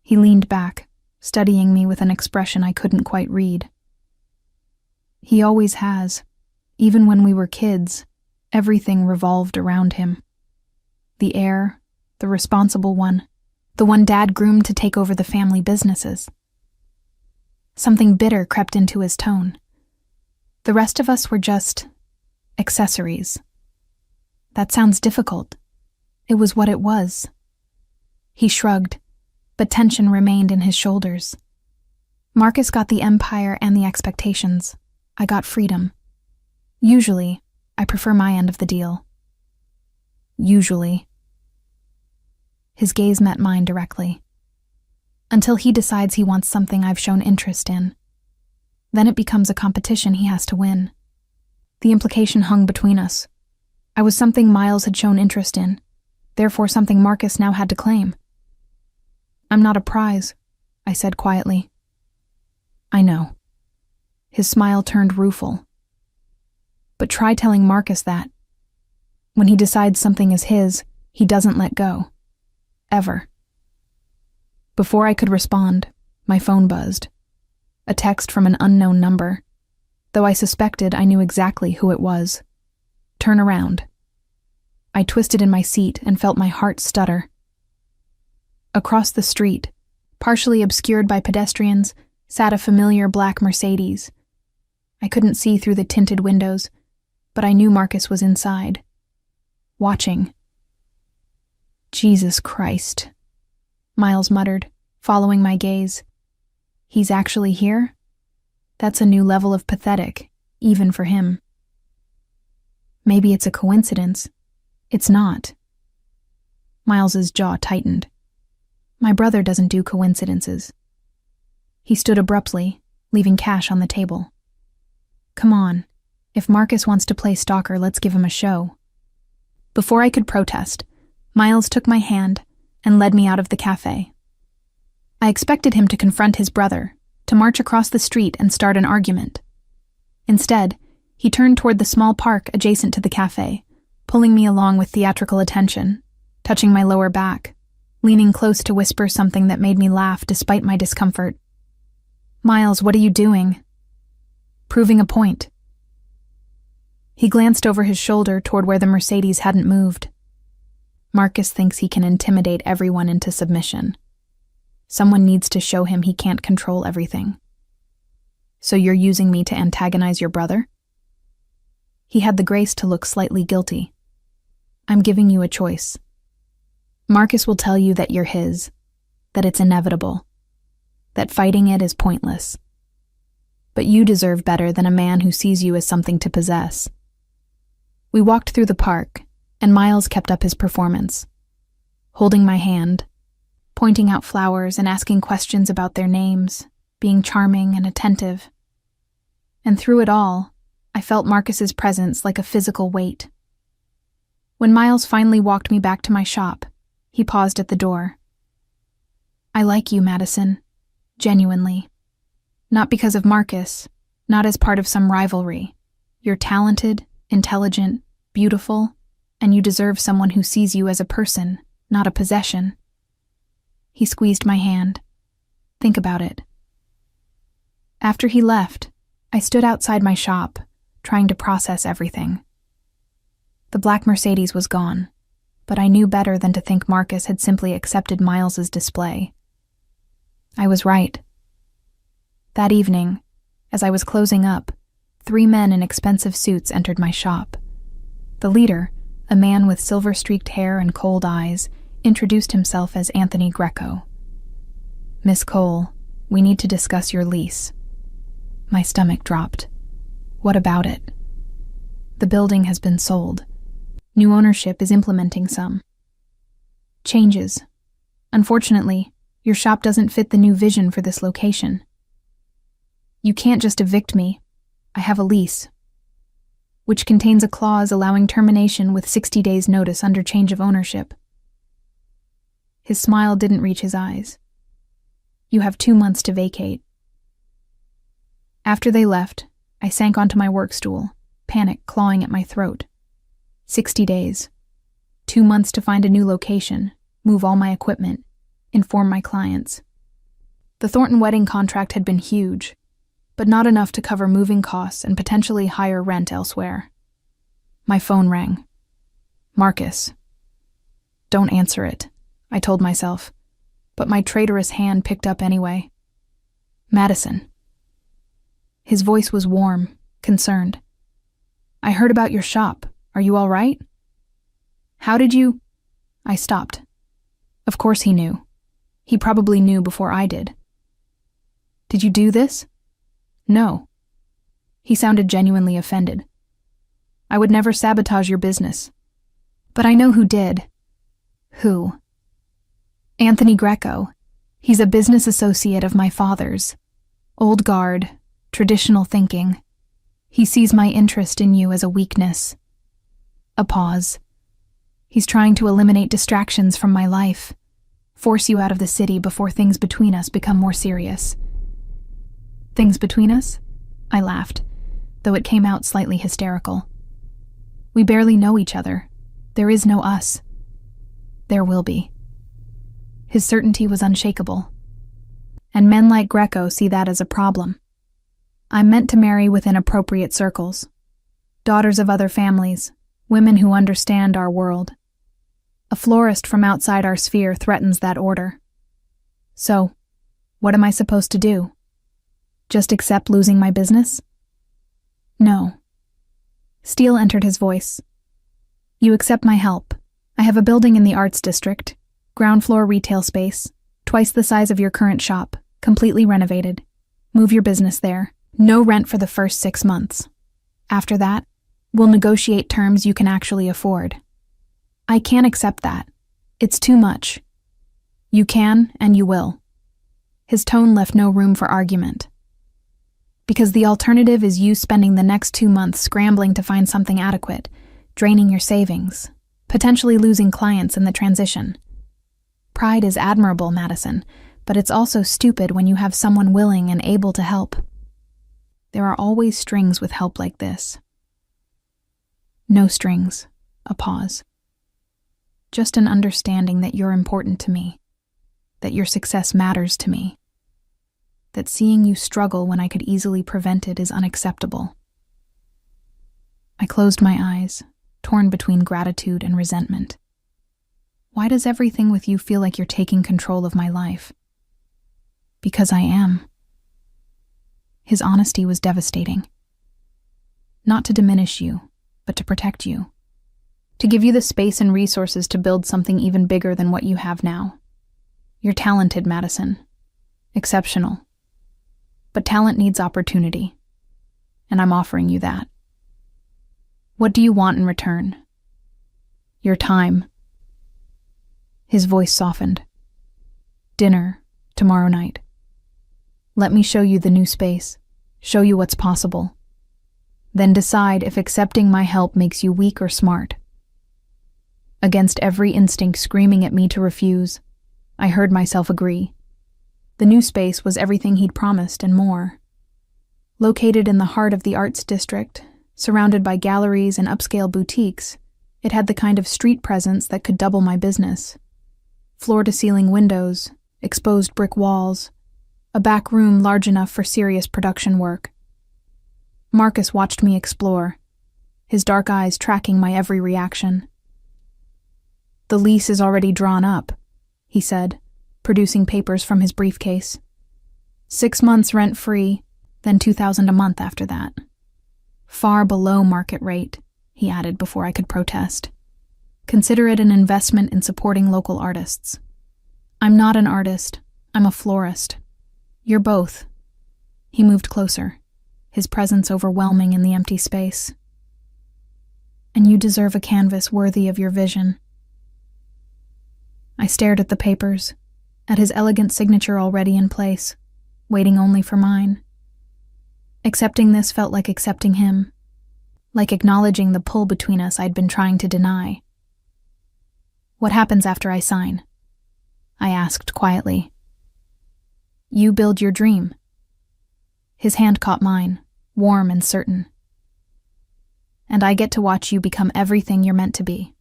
He leaned back, studying me with an expression I couldn't quite read. He always has. Even when we were kids, everything revolved around him. The heir, the responsible one, the one Dad groomed to take over the family businesses. Something bitter crept into his tone. The rest of us were just accessories. That sounds difficult. It was what it was. He shrugged, but tension remained in his shoulders. Marcus got the empire and the expectations. I got freedom. Usually, I prefer my end of the deal. Usually. His gaze met mine directly. Until he decides he wants something I've shown interest in. Then it becomes a competition he has to win. The implication hung between us. I was something Miles had shown interest in, therefore something Marcus now had to claim. I'm not a prize, I said quietly. I know. His smile turned rueful. But try telling Marcus that. When he decides something is his, he doesn't let go. Ever. Before I could respond, my phone buzzed. A text from an unknown number, though I suspected I knew exactly who it was. Turn around. I twisted in my seat and felt my heart stutter. Across the street, partially obscured by pedestrians, sat a familiar black Mercedes. I couldn't see through the tinted windows, but I knew Marcus was inside. Watching. Jesus Christ, Miles muttered, following my gaze. He's actually here? That's a new level of pathetic, even for him. Maybe it's a coincidence. It's not. Miles's jaw tightened. My brother doesn't do coincidences. He stood abruptly, leaving cash on the table. Come on. If Marcus wants to play stalker, let's give him a show. Before I could protest, Miles took my hand and led me out of the cafe. I expected him to confront his brother, to march across the street and start an argument. Instead, He turned toward the small park adjacent to the cafe, pulling me along with theatrical attention, touching my lower back, leaning close to whisper something that made me laugh despite my discomfort. "Miles, what are you doing?" "Proving a point." He glanced over his shoulder toward where the Mercedes hadn't moved. "Marcus thinks he can intimidate everyone into submission. Someone needs to show him he can't control everything. So you're using me to antagonize your brother?" He had the grace to look slightly guilty. "I'm giving you a choice. Marcus will tell you that you're his, that it's inevitable, that fighting it is pointless. But you deserve better than a man who sees you as something to possess." We walked through the park, and Miles kept up his performance, holding my hand, pointing out flowers and asking questions about their names, being charming and attentive. And through it all, I felt Marcus's presence like a physical weight. When Miles finally walked me back to my shop, he paused at the door. "I like you, Madison, genuinely. Not because of Marcus, not as part of some rivalry. You're talented, intelligent, beautiful, and you deserve someone who sees you as a person, not a possession." He squeezed my hand. "Think about it." After he left, I stood outside my shop, trying to process everything. The black Mercedes was gone, but I knew better than to think Marcus had simply accepted Miles's display. I was right. That evening, as I was closing up, 3 men in expensive suits entered my shop. The leader, a man with silver-streaked hair and cold eyes, introduced himself as Anthony Greco. "Miss Cole, we need to discuss your lease." My stomach dropped. "What about it?" "The building has been sold. New ownership is implementing some changes. Unfortunately, your shop doesn't fit the new vision for this location. You can't just evict me. I have a lease, which contains a clause allowing termination with 60 days' notice under change of ownership." His smile didn't reach his eyes. "You have 2 months to vacate." After they left, I sank onto my work stool, panic clawing at my throat. 60 days. 2 months to find a new location, move all my equipment, inform my clients. The Thornton wedding contract had been huge, but not enough to cover moving costs and potentially higher rent elsewhere. My phone rang. "Marcus." "Don't answer it," I told myself, but my traitorous hand picked up anyway. "Madison." His voice was warm, concerned. "I heard about your shop. Are you all right?" "How did you—" I stopped. Of course he knew. He probably knew before I did. "Did you do this?" "No." He sounded genuinely offended. "I would never sabotage your business. But I know who did." "Who?" "Anthony Greco. He's a business associate of my father's. Old guard, traditional thinking. He sees my interest in you as a weakness." A pause. "He's trying to eliminate distractions from my life, force you out of the city before things between us become more serious." "Things between us?" I laughed, though it came out slightly hysterical. "We barely know each other. There is no us." "There will be." His certainty was unshakable. "And men like Greco see that as a problem. I'm meant to marry within appropriate circles. Daughters of other families, women who understand our world. A florist from outside our sphere threatens that order. So, what am I supposed to do? Just accept losing my business?" "No." Steel entered his voice. "You accept my help. I have a building in the Arts District, ground floor retail space, twice the size of your current shop, completely renovated. Move your business there. No rent for the first 6 months. After that, we'll negotiate terms you can actually afford." "I can't accept that. It's too much." "You can, and you will." His tone left no room for argument. "Because the alternative is you spending the next 2 months scrambling to find something adequate, draining your savings, potentially losing clients in the transition. Pride is admirable, Madison, but it's also stupid when you have someone willing and able to help. There are always strings with help like this. No strings. A pause. Just an understanding that you're important to me, that your success matters to me, that seeing you struggle when I could easily prevent it is unacceptable. I closed my eyes, torn between gratitude and resentment. Why does everything with you feel like you're taking control of my life? Because I am. His honesty was devastating. Not to diminish you, but to protect you. To give you the space and resources to build something even bigger than what you have now. You're talented, Madison. Exceptional. But talent needs opportunity, and I'm offering you that. What do you want in return? Your time. His voice softened. Dinner, tomorrow night. Let me show you the new space, show you what's possible. Then decide if accepting my help makes you weak or smart. Against every instinct screaming at me to refuse, I heard myself agree. The new space was everything he'd promised and more. Located in the heart of the arts district, surrounded by galleries and upscale boutiques, it had the kind of street presence that could double my business. Floor-to-ceiling windows, exposed brick walls, a back room large enough for serious production work. Marcus watched me explore, his dark eyes tracking my every reaction. The lease is already drawn up, he said, producing papers from his briefcase. 6 months rent-free, then $2,000 a month after that. Far below market rate, he added before I could protest. Consider it an investment in supporting local artists. I'm not an artist, I'm a florist. You're both. He moved closer, his presence overwhelming in the empty space. And you deserve a canvas worthy of your vision. I stared at the papers, at his elegant signature already in place, waiting only for mine. Accepting this felt like accepting him, like acknowledging the pull between us I'd been trying to deny. What happens after I sign? I asked quietly. You build your dream. His hand caught mine, warm and certain. And I get to watch you become everything you're meant to be.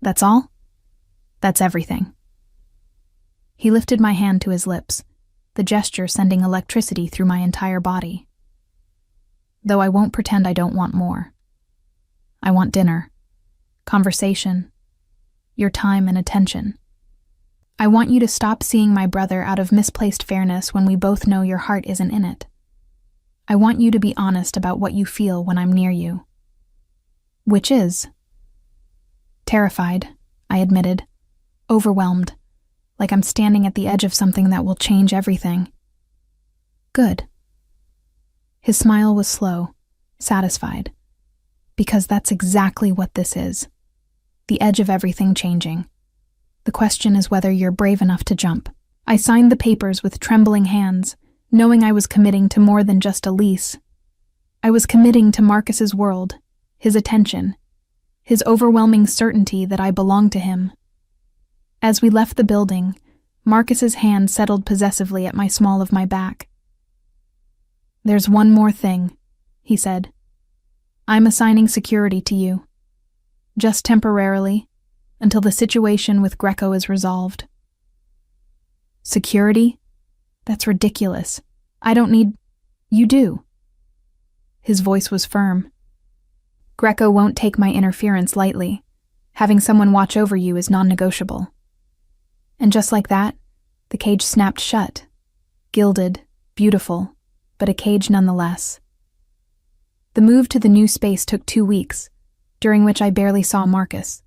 That's all? That's everything. He lifted my hand to his lips, the gesture sending electricity through my entire body. Though I won't pretend I don't want more. I want dinner, conversation, your time and attention. I want you to stop seeing my brother out of misplaced fairness when we both know your heart isn't in it. I want you to be honest about what you feel when I'm near you. Which is? Terrified, I admitted. Overwhelmed, like I'm standing at the edge of something that will change everything. Good. His smile was slow, satisfied, because that's exactly what this is. The edge of everything changing. The question is whether you're brave enough to jump. I signed the papers with trembling hands, knowing I was committing to more than just a lease. I was committing to Marcus's world, his attention, his overwhelming certainty that I belonged to him. As we left the building, Marcus's hand settled possessively at my small of my back. There's one more thing, he said. I'm assigning security to you. Just temporarily, until the situation with Greco is resolved. Security? That's ridiculous. I don't need... You do. His voice was firm. Greco won't take my interference lightly. Having someone watch over you is non-negotiable. And just like that, the cage snapped shut. Gilded, beautiful, but a cage nonetheless. The move to the new space took 2 weeks, during which I barely saw Marcus.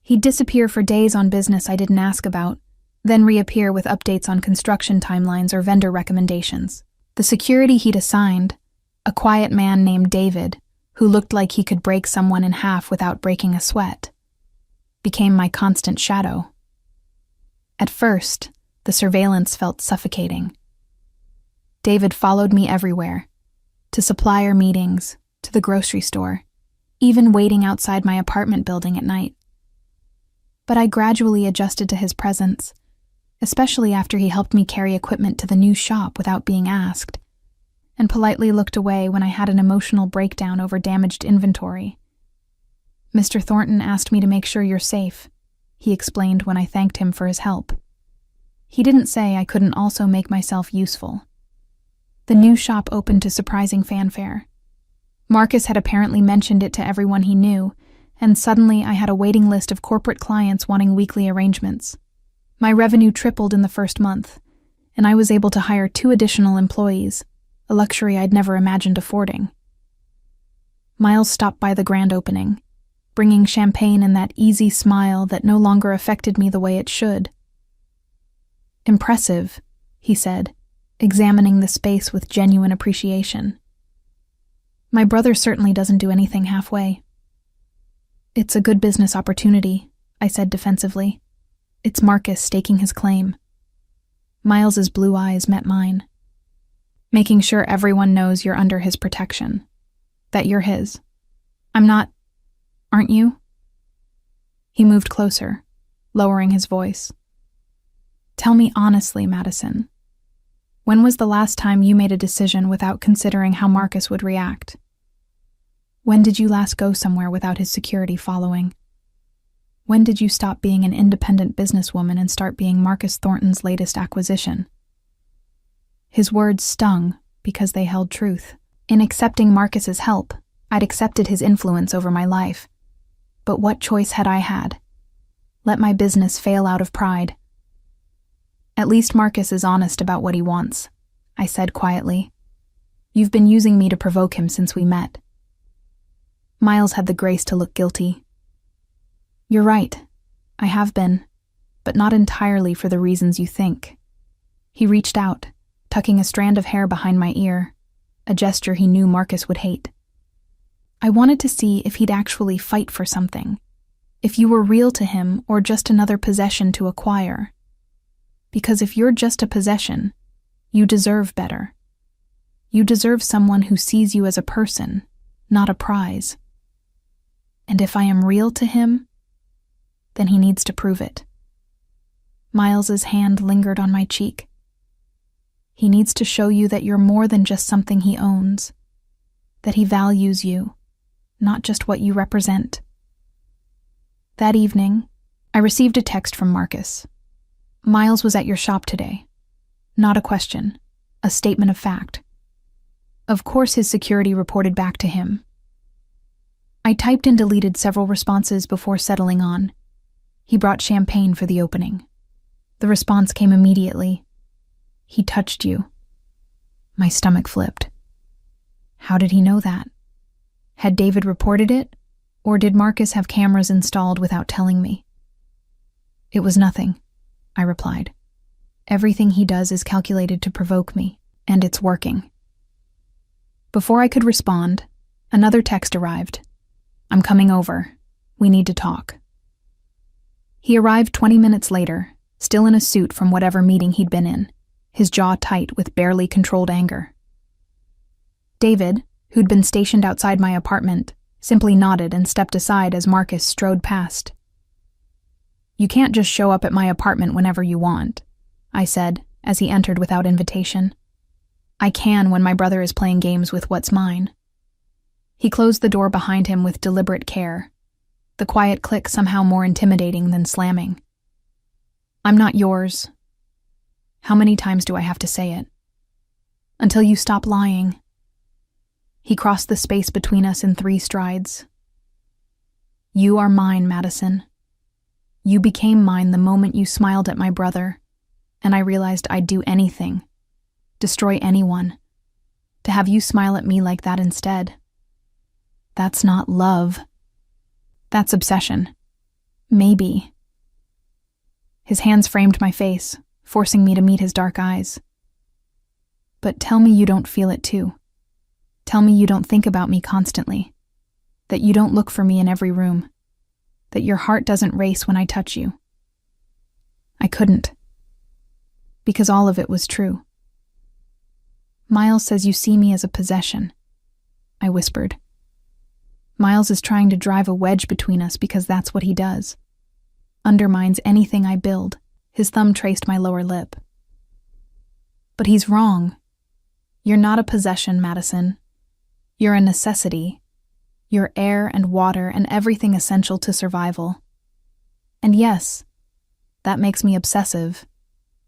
He'd disappear for days on business I didn't ask about, then reappear with updates on construction timelines or vendor recommendations. The security he'd assigned, a quiet man named David, who looked like he could break someone in half without breaking a sweat, became my constant shadow. At first, the surveillance felt suffocating. David followed me everywhere, to supplier meetings, to the grocery store, even waiting outside my apartment building at night. But I gradually adjusted to his presence, especially after he helped me carry equipment to the new shop without being asked, and politely looked away when I had an emotional breakdown over damaged inventory, "Mr. Thornton asked me to make sure you're safe," he explained when I thanked him for his help. He didn't say I couldn't also make myself useful. The new shop opened to surprising fanfare. Marcus had apparently mentioned it to everyone he knew, and suddenly I had a waiting list of corporate clients wanting weekly arrangements. My revenue tripled in the first month, and I was able to hire 2 additional employees, a luxury I'd never imagined affording. Miles stopped by the grand opening, bringing champagne and that easy smile that no longer affected me the way it should. "Impressive," he said, examining the space with genuine appreciation. "My brother certainly doesn't do anything halfway." "It's a good business opportunity," I said defensively. "It's Marcus staking his claim." Miles's blue eyes met mine. "Making sure everyone knows you're under his protection. That you're his. I'm not, aren't you?" He moved closer, lowering his voice. "Tell me honestly, Madison. When was the last time you made a decision without considering how Marcus would react? When did you last go somewhere without his security following? When did you stop being an independent businesswoman and start being Marcus Thornton's latest acquisition?" His words stung because they held truth. In accepting Marcus's help, I'd accepted his influence over my life. But what choice had I had? Let my business fail out of pride. "At least Marcus is honest about what he wants," I said quietly. "You've been using me to provoke him since we met." Miles had the grace to look guilty. "You're right. I have been, but not entirely for the reasons you think." He reached out, tucking a strand of hair behind my ear, a gesture he knew Marcus would hate. "I wanted to see if he'd actually fight for something, if you were real to him or just another possession to acquire. Because if you're just a possession, you deserve better. You deserve someone who sees you as a person, not a prize. And if I am real to him, then he needs to prove it." Miles's hand lingered on my cheek. "He needs to show you that you're more than just something he owns, that he values you, not just what you represent." That evening, I received a text from Marcus. "Miles was at your shop today." Not a question, a statement of fact. Of course his security reported back to him. I typed and deleted several responses before settling on. He brought champagne for the opening. The response came immediately. "He touched you." My stomach flipped. How did he know that? Had David reported it, or did Marcus have cameras installed without telling me? "It was nothing," I replied. "Everything he does is calculated to provoke me, and it's working." Before I could respond, another text arrived. "I'm coming over. We need to talk." He arrived 20 minutes later, still in a suit from whatever meeting he'd been in, his jaw tight with barely controlled anger. David, who'd been stationed outside my apartment, simply nodded and stepped aside as Marcus strode past. "You can't just show up at my apartment whenever you want," I said as he entered without invitation. "I can when my brother is playing games with what's mine." He closed the door behind him with deliberate care, the quiet click somehow more intimidating than slamming. "I'm not yours. How many times do I have to say it? Until you stop lying." He crossed the space between us in 3 strides. "You are mine, Madison. You became mine the moment you smiled at my brother, and I realized I'd do anything, destroy anyone, to have you smile at me like that instead. That's not love. That's obsession. Maybe." His hands framed my face, forcing me to meet his dark eyes. "But tell me you don't feel it too. Tell me you don't think about me constantly, that you don't look for me in every room, that your heart doesn't race when I touch you." I couldn't, because all of it was true. "Miles says you see me as a possession," I whispered. "Miles is trying to drive a wedge between us because that's what he does. Undermines anything I build." His thumb traced my lower lip. "But he's wrong. You're not a possession, Madison. You're a necessity. your air and water and everything essential to survival. And yes, that makes me obsessive,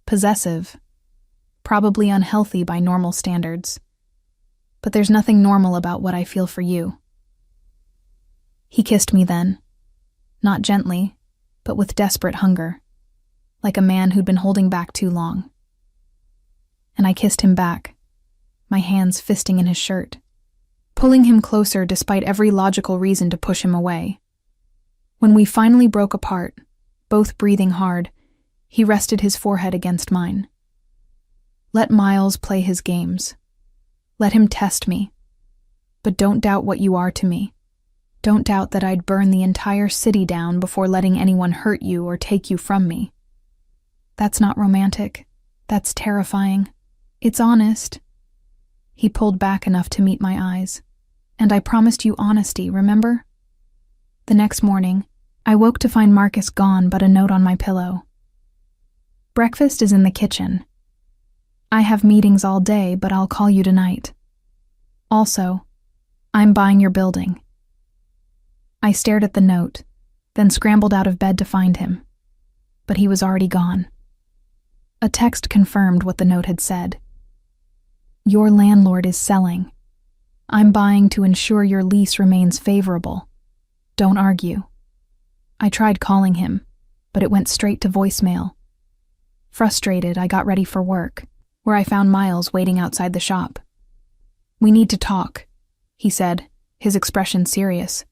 possessive, probably unhealthy by normal standards. But there's nothing normal about what I feel for you." He kissed me then, not gently, but with desperate hunger, like a man who'd been holding back too long. And I kissed him back, my hands fisting in his shirt, pulling him closer despite every logical reason to push him away. When we finally broke apart, both breathing hard, he rested his forehead against mine. "Let Miles play his games. Let him test me. But don't doubt what you are to me. Don't doubt that I'd burn the entire city down before letting anyone hurt you or take you from me. That's not romantic. That's terrifying. It's honest." He pulled back enough to meet my eyes. "And I promised you honesty, remember?" The next morning, I woke to find Marcus gone but a note on my pillow. "Breakfast is in the kitchen. I have meetings all day, but I'll call you tonight. Also, I'm buying your building." I stared at the note, then scrambled out of bed to find him. But he was already gone. A text confirmed what the note had said. "Your landlord is selling. I'm buying to ensure your lease remains favorable. Don't argue." I tried calling him, but it went straight to voicemail. Frustrated, I got ready for work, where I found Miles waiting outside the shop. "We need to talk," he said, his expression serious.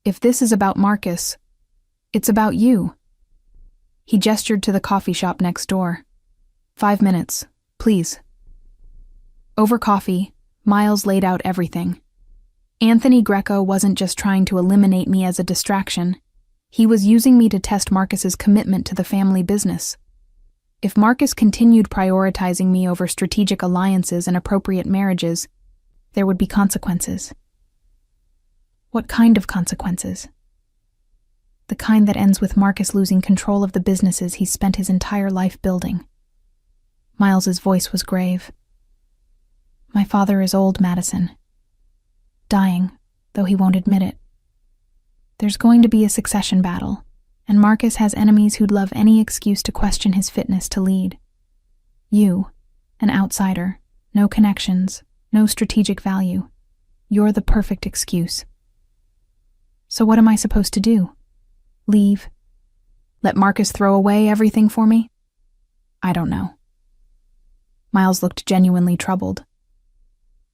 "If this is about Marcus, it's about you." He gestured to the coffee shop next door. 5 minutes, please." Over coffee, Miles laid out everything. Anthony Greco wasn't just trying to eliminate me as a distraction. He was using me to test Marcus's commitment to the family business. If Marcus continued prioritizing me over strategic alliances and appropriate marriages, there would be consequences. What kind of consequences? The kind that ends with Marcus losing control of the businesses he's spent his entire life building. Miles's voice was grave. "My father is old, Madison. Dying, though he won't admit it. There's going to be a succession battle, and Marcus has enemies who'd love any excuse to question his fitness to lead. You, an outsider, no connections, no strategic value. You're the perfect excuse. So what am I supposed to do? Leave? Let Marcus throw away everything for me? I don't know." Miles looked genuinely troubled.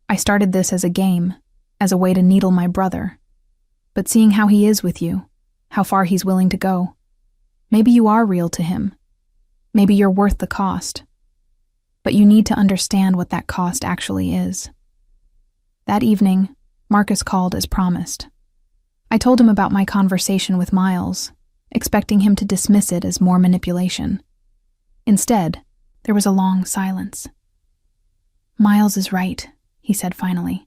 "I started this as a game, as a way to needle my brother. But seeing how he is with you, how far he's willing to go, maybe you are real to him. Maybe you're worth the cost. But you need to understand what that cost actually is." That evening, Marcus called as promised. I told him about my conversation with Miles, expecting him to dismiss it as more manipulation. Instead, there was a long silence. "Miles is right," he said finally.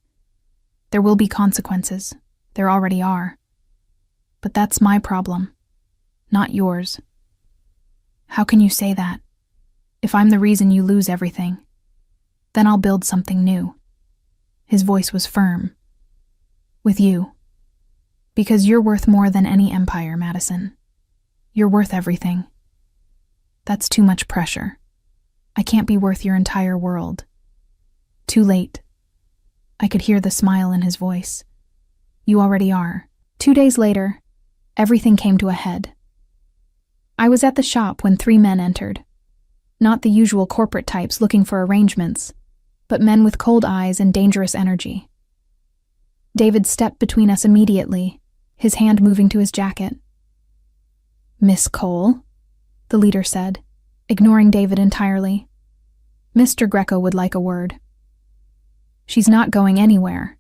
"There will be consequences. There already are. But that's my problem, not yours." "How can you say that? If I'm the reason you lose everything, then I'll build something new." His voice was firm. "With you. Because you're worth more than any empire, Madison. You're worth everything. That's too much pressure. I can't be worth your entire world." Too late. I could hear the smile in his voice. "You already are." 2 days later, everything came to a head. I was at the shop when 3 men entered. Not the usual corporate types looking for arrangements, but men with cold eyes and dangerous energy. David stepped between us immediately, his hand moving to his jacket. "Miss Cole," the leader said, ignoring David entirely. "Mr. Greco would like a word." "She's not going anywhere,"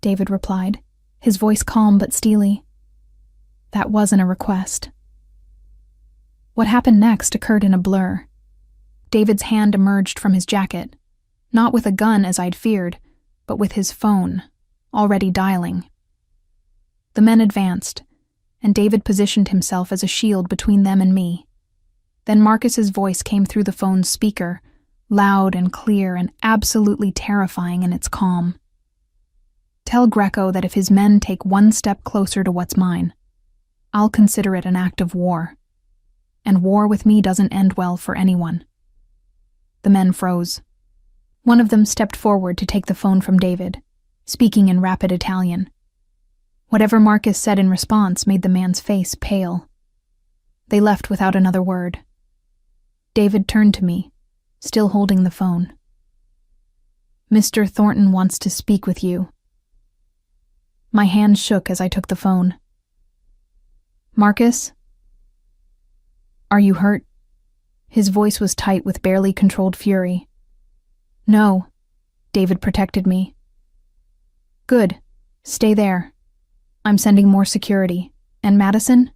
David replied, his voice calm but steely. That wasn't a request. What happened next occurred in a blur. David's hand emerged from his jacket, not with a gun as I'd feared, but with his phone, already dialing. The men advanced, and David positioned himself as a shield between them and me. Then Marcus's voice came through the phone's speaker, loud and clear and absolutely terrifying in its calm. Tell Greco that if his men take one step closer to what's mine, I'll consider it an act of war. And war with me doesn't end well for anyone." The men froze. One of them stepped forward to take the phone from David, speaking in rapid Italian. Whatever Marcus said in response made the man's face pale. They left without another word. David turned to me, still holding the phone. "Mr. Thornton wants to speak with you." My hand shook as I took the phone. "Marcus? Are you hurt?" His voice was tight with barely controlled fury. "No," David protected me. "Good. Stay there. I'm sending more security. And Madison?"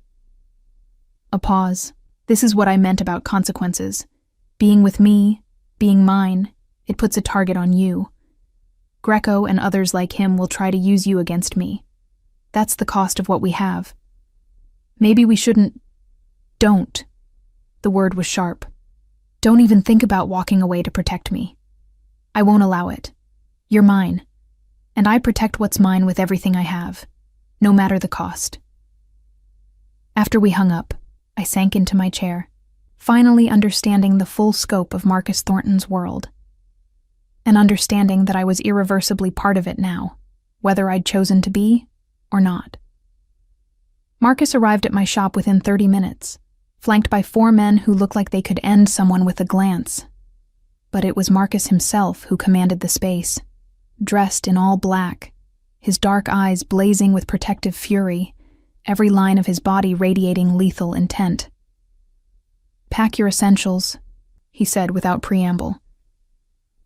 A pause. This is what I meant about consequences. Being with me, being mine, it puts a target on you. Greco and others like him will try to use you against me. That's the cost of what we have. Maybe we shouldn't... Don't. The word was sharp. Don't even think about walking away to protect me. I won't allow it. You're mine. And I protect what's mine with everything I have, no matter the cost. After we hung up, I sank into my chair, finally understanding the full scope of Marcus Thornton's world. And understanding that I was irreversibly part of it now, whether I'd chosen to be or not. Marcus arrived at my shop within 30 minutes, flanked by 4 men who looked like they could end someone with a glance. But it was Marcus himself who commanded the space, dressed in all black, his dark eyes blazing with protective fury, every line of his body radiating lethal intent. "Pack your essentials," he said without preamble.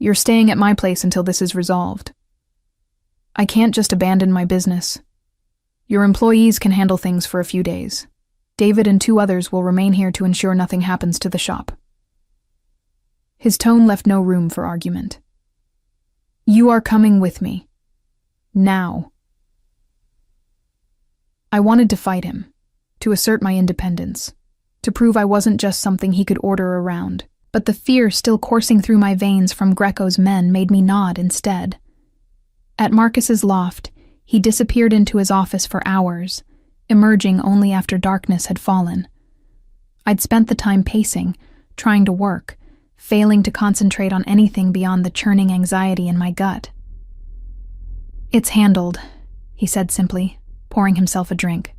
"You're staying at my place until this is resolved. I can't just abandon my business. Your employees can handle things for a few days. David and 2 others will remain here to ensure nothing happens to the shop." His tone left no room for argument. "You are coming with me. Now." I wanted to fight him, to assert my independence, to prove I wasn't just something he could order around, but the fear still coursing through my veins from Greco's men made me nod instead. At Marcus's loft, he disappeared into his office for hours, emerging only after darkness had fallen. I'd spent the time pacing, trying to work, failing to concentrate on anything beyond the churning anxiety in my gut. "It's handled," he said simply, pouring himself a drink.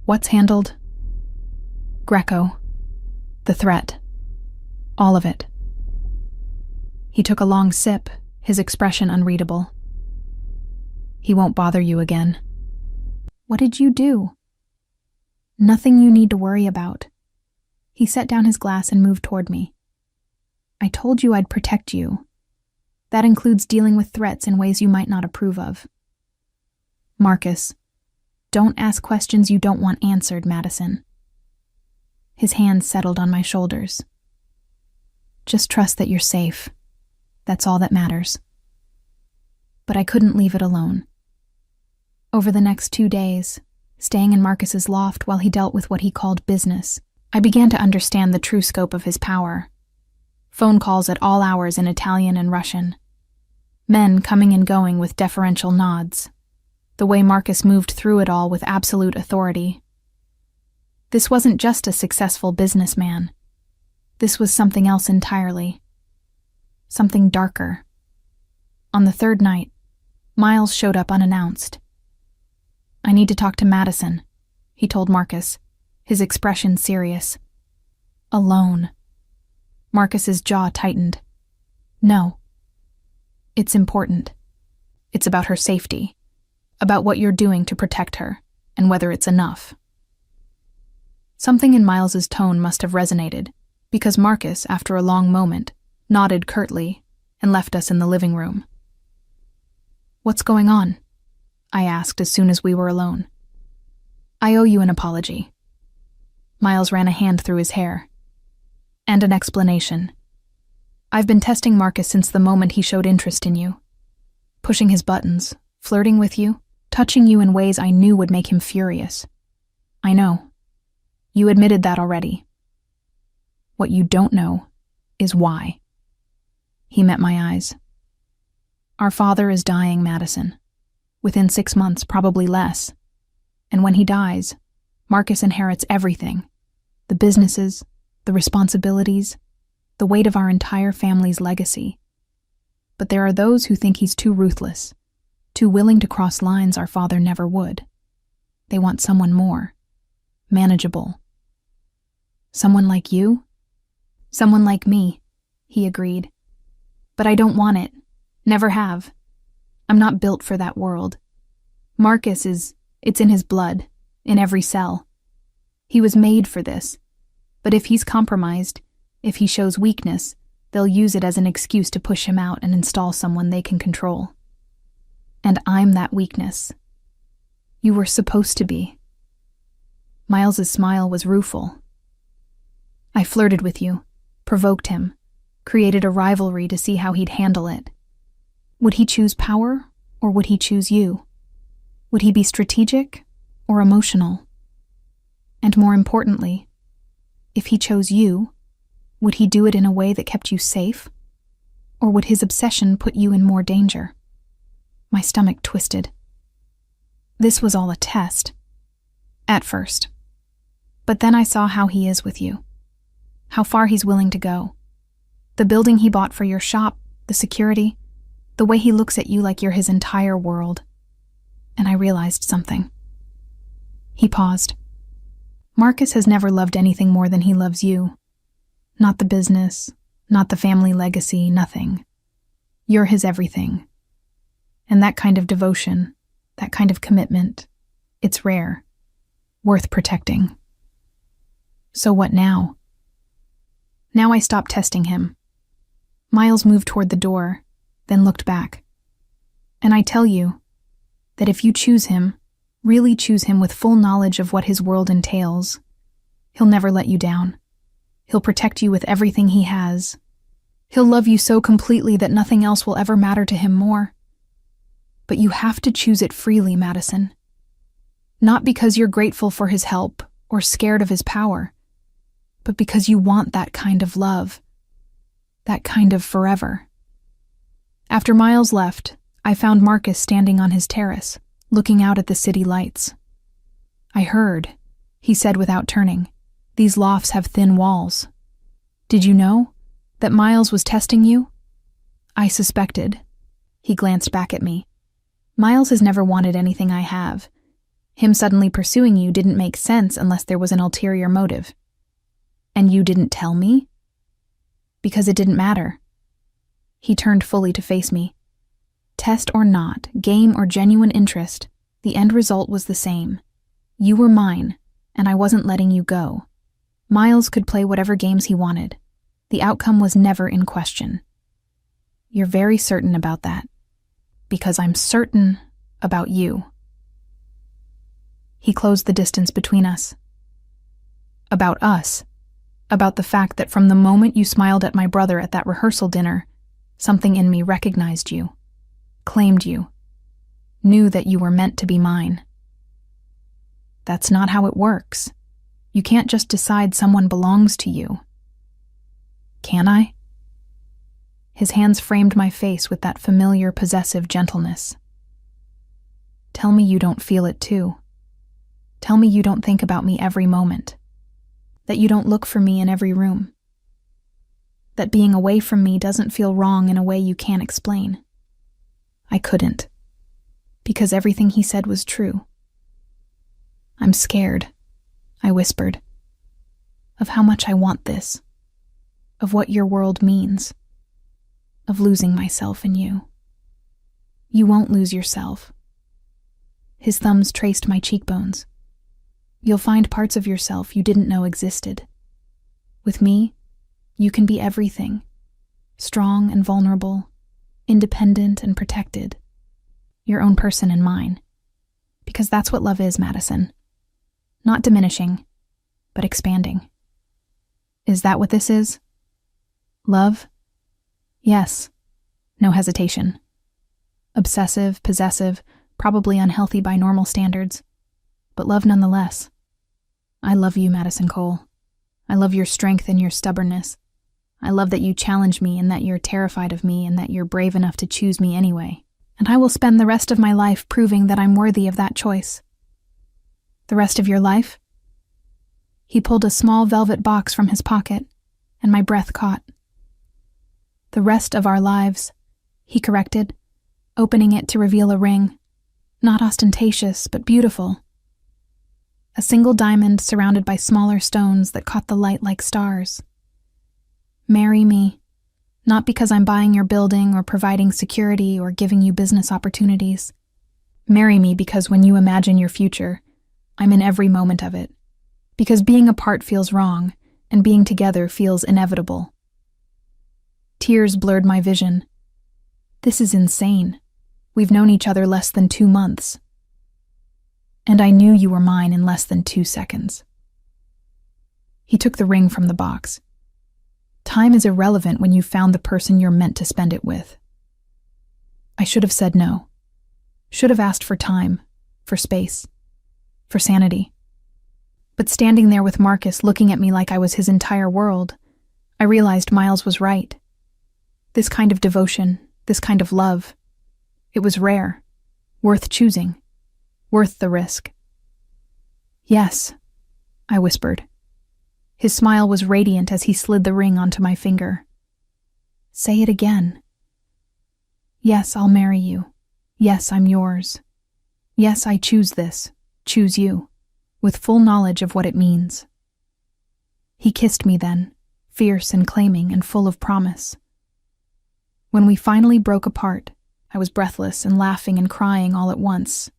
"What's handled?" "Greco. The threat. All of it." He took a long sip, his expression unreadable. "He won't bother you again." "What did you do?" "Nothing you need to worry about." He set down his glass and moved toward me. "I told you I'd protect you. That includes dealing with threats in ways you might not approve of." "Marcus, don't ask questions you don't want answered, Madison." His hands settled on my shoulders. "Just trust that you're safe. That's all that matters." But I couldn't leave it alone. Over the next 2 days, staying in Marcus's loft while he dealt with what he called business, I began to understand the true scope of his power. Phone calls at all hours in Italian and Russian. Men coming and going with deferential nods. The way Marcus moved through it all with absolute authority. This wasn't just a successful businessman. This was something else entirely. Something darker. On the 3rd night, Miles showed up unannounced. "I need to talk to Madison," he told Marcus, his expression serious. "Alone." Marcus's jaw tightened. "No. It's important. It's about her safety, about what you're doing to protect her, and whether it's enough." Something in Miles's tone must have resonated, because Marcus, after a long moment, nodded curtly and left us in the living room. "What's going on?" I asked as soon as we were alone. "I owe you an apology." Miles ran a hand through his hair. "And an explanation. I've been testing Marcus since the moment he showed interest in you. Pushing his buttons, flirting with you, touching you in ways I knew would make him furious. I know. You admitted that already. What you don't know is why." He met my eyes. "Our father is dying, Madison. Within 6 months, probably less. And when he dies, Marcus inherits everything. The businesses, the responsibilities, the weight of our entire family's legacy. But there are those who think he's too ruthless, too willing to cross lines our father never would. They want someone more, manageable. Someone like you? Someone like me, he agreed. But I don't want it. Never have. I'm not built for that world. Marcus it's in his blood, in every cell. He was made for this. But if he's compromised, if he shows weakness, they'll use it as an excuse to push him out and install someone they can control. And I'm that weakness. You were supposed to be. Miles's smile was rueful. I flirted with you, provoked him, created a rivalry to see how he'd handle it. Would he choose power, or would he choose you? Would he be strategic or emotional? And more importantly, if he chose you, would he do it in a way that kept you safe? Or would his obsession put you in more danger? My stomach twisted. This was all a test. At first. But then I saw how he is with you. How far he's willing to go. The building he bought for your shop, the security, the way he looks at you like you're his entire world. And I realized something. He paused. Marcus has never loved anything more than he loves you. Not the business, not the family legacy, nothing. You're his everything. And that kind of devotion, that kind of commitment, it's rare, worth protecting. So what now? Now I stopped testing him. Miles moved toward the door, then looked back. And I tell you that if you choose him, really choose him with full knowledge of what his world entails, he'll never let you down. He'll protect you with everything he has. He'll love you so completely that nothing else will ever matter to him more. But you have to choose it freely, Madison. Not because you're grateful for his help or scared of his power, but because you want that kind of love, that kind of forever. After Miles left, I found Marcus standing on his terrace, looking out at the city lights. I heard, he said without turning, these lofts have thin walls. Did you know that Miles was testing you? I suspected. He glanced back at me. Miles has never wanted anything I have. Him suddenly pursuing you didn't make sense unless there was an ulterior motive. And you didn't tell me? Because it didn't matter. He turned fully to face me. Test or not, game or genuine interest, the end result was the same. You were mine, and I wasn't letting you go. Miles could play whatever games he wanted. The outcome was never in question. You're very certain about that. Because I'm certain about you. He closed the distance between us. About us. About the fact that from the moment you smiled at my brother at that rehearsal dinner, something in me recognized you, claimed you, knew that you were meant to be mine. That's not how it works. You can't just decide someone belongs to you. Can I? His hands framed my face with that familiar, possessive gentleness. Tell me you don't feel it too. Tell me you don't think about me every moment. That you don't look for me in every room. That being away from me doesn't feel wrong in a way you can't explain. I couldn't. Because everything he said was true. I'm scared, I whispered. Of how much I want this. Of what your world means. Of losing myself in you. You won't lose yourself. His thumbs traced my cheekbones. You'll find parts of yourself you didn't know existed. With me, you can be everything. Strong and vulnerable, independent and protected. Your own person and mine. Because that's what love is, Madison. Not diminishing, but expanding. Is that what this is? Love? Yes. No hesitation. Obsessive, possessive, probably unhealthy by normal standards. But love nonetheless. I love you, Madison Cole. I love your strength and your stubbornness. I love that you challenge me and that you're terrified of me and that you're brave enough to choose me anyway. and I will spend the rest of my life proving that I'm worthy of that choice." "The rest of your life?" He pulled a small velvet box from his pocket, and my breath caught. "The rest of our lives," he corrected, opening it to reveal a ring, not ostentatious but beautiful. A single diamond surrounded by smaller stones that caught the light like stars. "Marry me, not because I'm buying your building or providing security or giving you business opportunities. Marry me because when you imagine your future, I'm in every moment of it. Because being apart feels wrong, and being together feels inevitable." Tears blurred my vision. This is insane. We've known each other less than 2 months. And I knew you were mine in less than 2 seconds. He took the ring from the box. Time is irrelevant when you've found the person you're meant to spend it with. I should have said no. Should have asked for time, for space, for sanity. But standing there with Marcus looking at me like I was his entire world, I realized Miles was right. This kind of devotion, this kind of love, it was rare, worth choosing, worth the risk. "Yes," I whispered. His smile was radiant as he slid the ring onto my finger. "Say it again." "Yes, I'll marry you. Yes, I'm yours. Yes, I choose this, choose you, with full knowledge of what it means." He kissed me then, fierce and claiming and full of promise. When we finally broke apart, I was breathless and laughing and crying all at once.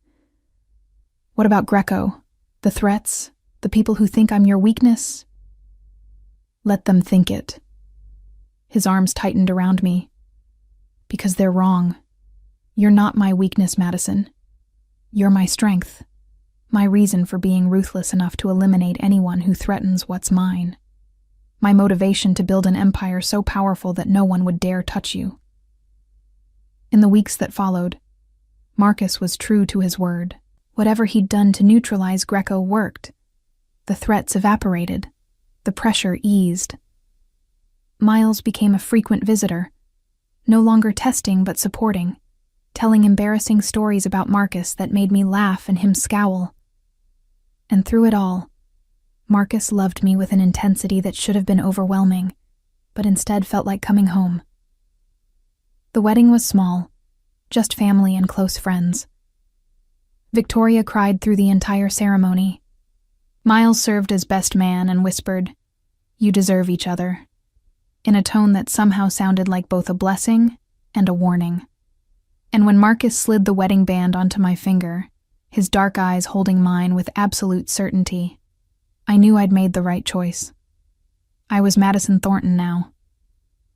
"What about Greco? The threats? The people who think I'm your weakness?" "Let them think it." His arms tightened around me. "Because they're wrong. You're not my weakness, Madison. You're my strength, my reason for being ruthless enough to eliminate anyone who threatens what's mine. My motivation to build an empire so powerful that no one would dare touch you." In the weeks that followed, Marcus was true to his word. Whatever he'd done to neutralize Greco worked. The threats evaporated. The pressure eased. Miles became a frequent visitor, no longer testing but supporting, telling embarrassing stories about Marcus that made me laugh and him scowl. And through it all, Marcus loved me with an intensity that should have been overwhelming, but instead felt like coming home. The wedding was small, just family and close friends. Victoria cried through the entire ceremony. Miles served as best man and whispered, "You deserve each other," in a tone that somehow sounded like both a blessing and a warning. And when Marcus slid the wedding band onto my finger, his dark eyes holding mine with absolute certainty, I knew I'd made the right choice. I was Madison Thornton now,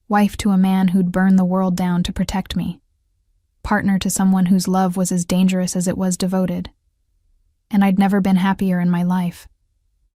wife to a man who'd burn the world down to protect me, partner to someone whose love was as dangerous as it was devoted. And I'd never been happier in my life.